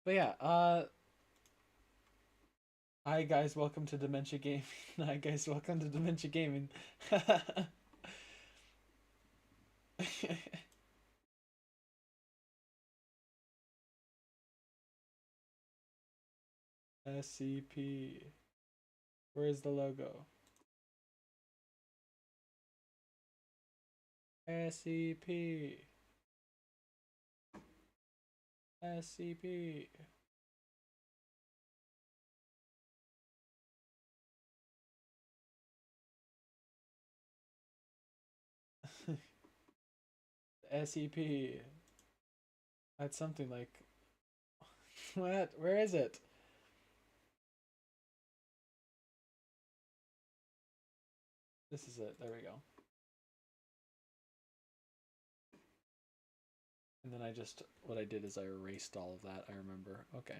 But yeah, hi guys, welcome to Dementia Gaming. Hi guys, welcome to Dementia Gaming. SCP. Where's the logo? SCP. SCP. SCP. That's something like. What? Where is it? This is it. There we go. And then what I did is I erased all of that. I remember. Okay.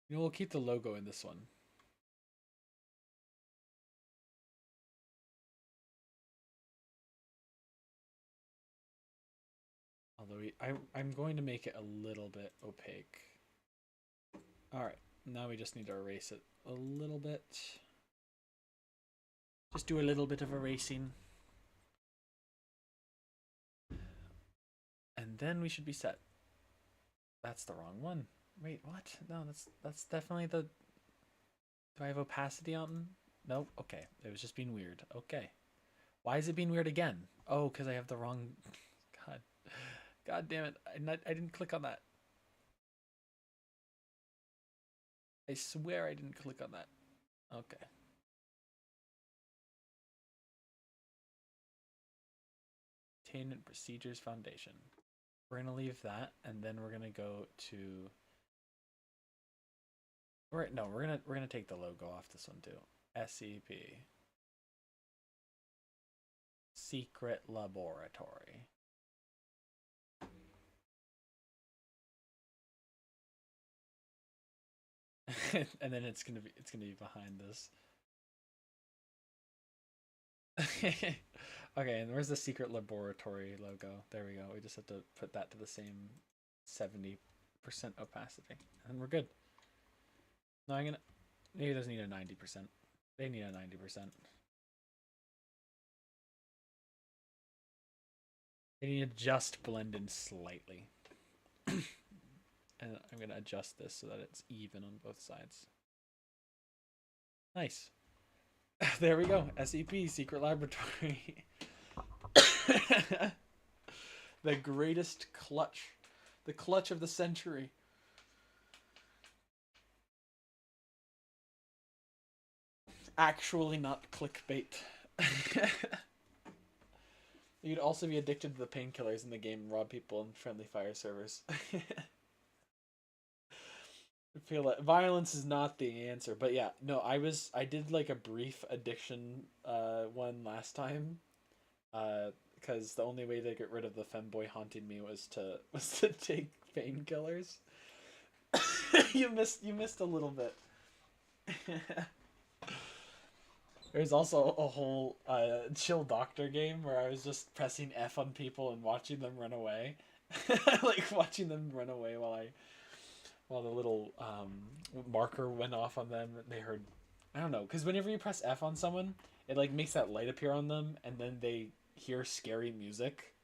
You know, we'll keep the logo in this one. Although I'm going to make it a little bit opaque. All right. Now we just need to erase it a little bit. Just do a little bit of erasing. And then we should be set. That's the wrong one. Wait, what? No, that's definitely the... Do I have opacity on? Nope. Okay. It was just being weird. Okay. Why is it being weird again? Oh, because I have the wrong... God. God damn it. I didn't click on that. I swear I didn't click on that. Okay. Containment Procedures Foundation. We're going to leave that, and then we're going to go to... No, we're gonna take the logo off this one too. SCP. Secret Laboratory. And then it's gonna be behind this. Okay, and where's the Secret Laboratory logo? There we go. We just have to put that to the same 70% opacity, and we're good. No, maybe it doesn't need a 90%. They need a 90%. They need to just blend in slightly. And I'm gonna adjust this so that it's even on both sides. Nice. There we go. SCP, Secret Laboratory. The greatest clutch. The clutch of the century. Actually not clickbait. You'd also be addicted to the painkillers in the game and rob people in friendly fire servers. I feel like violence is not the answer, but yeah, no, I did like a brief addiction one last time. Because the only way to get rid of the femboy haunting me was to take painkillers. you missed a little bit. There's also a whole chill doctor game where I was just pressing F on people and watching them run away. Like watching them run away while the little marker went off on them. They heard, I don't know, because whenever you press F on someone, it like makes that light appear on them, and then they hear scary music.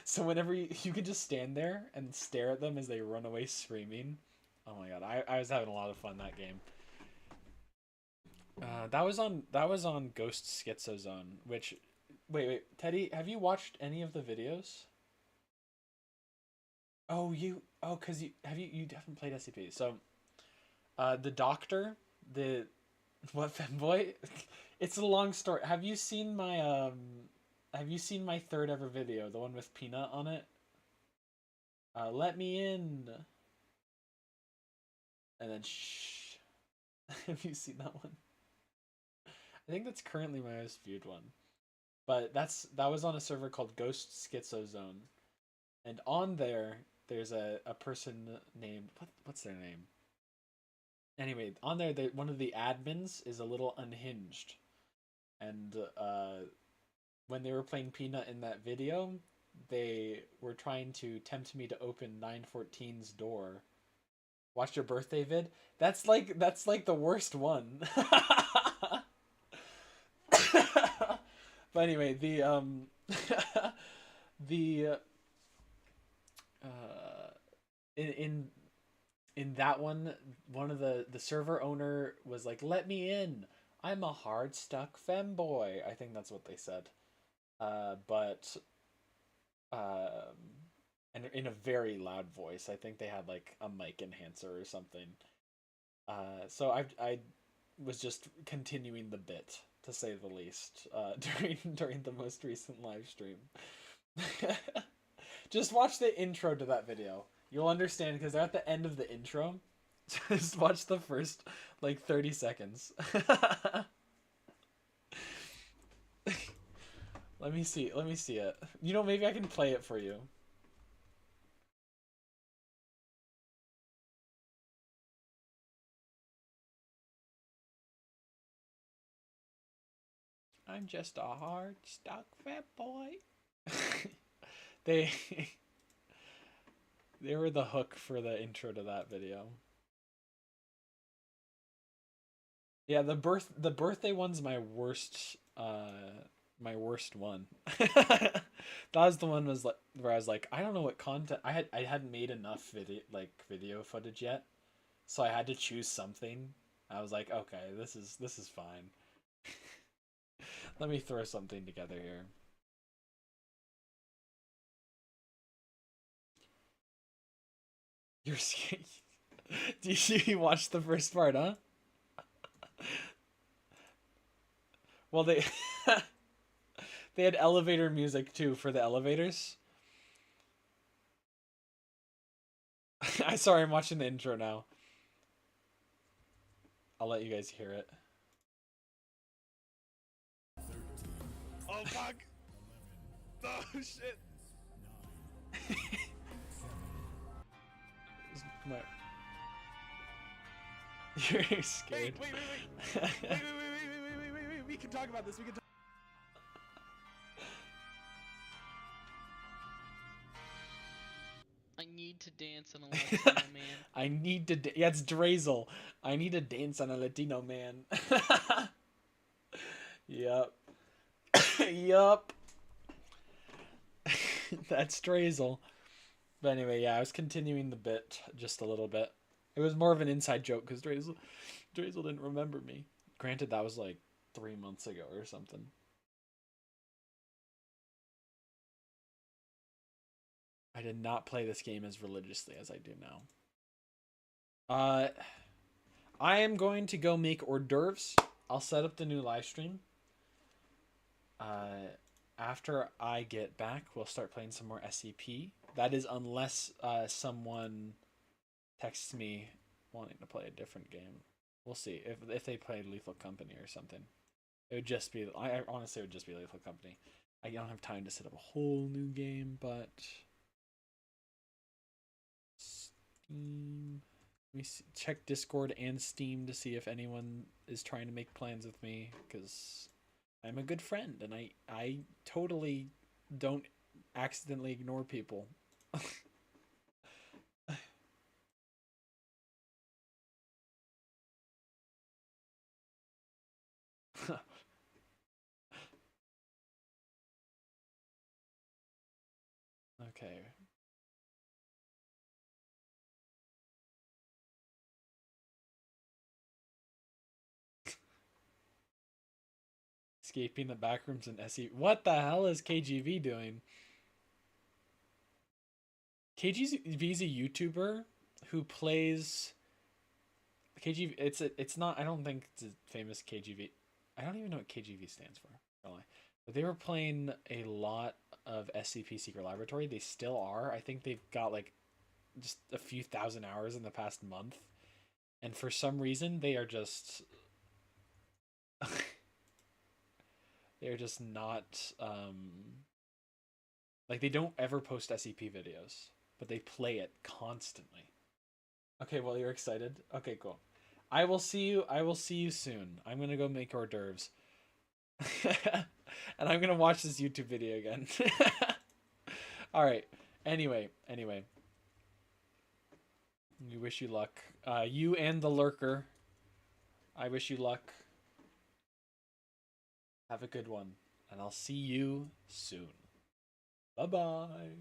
So whenever you could just stand there and stare at them as they run away screaming. Oh my god, I was having a lot of fun that game. That was on Ghost Schizozone, which wait, Teddy, have you watched any of the videos? Oh, cuz you haven't played SCP. So, the doctor, the what femboy? It's a long story. Have you seen my third ever video, the one with Peanut on it? Let me in. And then shh. Have you seen that one? I think that's currently my most viewed one. But that was on a server called Ghost Schizozone. And on there's a person named what's their name? Anyway, on there one of the admins is a little unhinged. And when they were playing Peanut in that video, they were trying to tempt me to open 914's door. Watch your birthday vid? That's like the worst one. But anyway, the in in that one of the server owner was like, "Let me in. I'm a hard stuck femboy." I think that's what they said. But um, and in a very loud voice. I think they had like a mic enhancer or something. So I was just continuing the bit to say the least during the most recent live stream. Just watch the intro to that video. You'll understand because they're at the end of the intro. Just watch the first like 30 seconds. Let me see. Let me see it. You know, maybe I can play it for you. I'm just a hard stuck fat boy. they they were the hook for the intro to that video. Yeah, the birthday one's my worst one. That was the one was like where I was like, I don't know what content I hadn't made enough video footage yet. So I had to choose something. I was like, okay, this is fine. Let me throw something together here. You're scared. Do you watch the first part, huh? Well, they they had elevator music too for the elevators. I sorry, I'm watching the intro now. I'll let you guys hear it. Oh fuck! Oh shit! My... You're scared. Wait! We can talk about this. We can. I need to dance on a Latino man. I need to. Yeah, it's Drazel. I need to dance on a Latino man. Yup. Yup. That's Drazel. But anyway, yeah, I was continuing the bit just a little bit. It was more of an inside joke because Drazel didn't remember me. Granted, that was like 3 months ago or something. I did not play this game as religiously as I do now. I am going to go make hors d'oeuvres. I'll set up the new live stream. After I get back, we'll start playing some more SCP. That is unless someone texts me wanting to play a different game. We'll see if they play Lethal Company or something. It would just be. I honestly it would just be Lethal Company. I don't have time to set up a whole new game, but Steam. Let me see, check Discord and Steam to see if anyone is trying to make plans with me because I'm a good friend and I totally don't accidentally ignore people. Okay. Escaping the backrooms in SE. What the hell is KGV doing? KGV is a YouTuber who plays KGV. It's not. I don't think it's a famous KGV. I don't even know what KGV stands for. Really. But they were playing a lot of SCP Secret Laboratory. They still are. I think they've got like just a few thousand hours in the past month. And for some reason they are just they're just not like they don't ever post SCP videos, but they play it constantly. Okay, well you're excited. Okay, cool. I will see you soon. I'm gonna go make hors d'oeuvres. And I'm gonna watch this YouTube video again. Alright. Anyway. We wish you luck. You and the lurker. I wish you luck. Have a good one. And I'll see you soon. Bye-bye.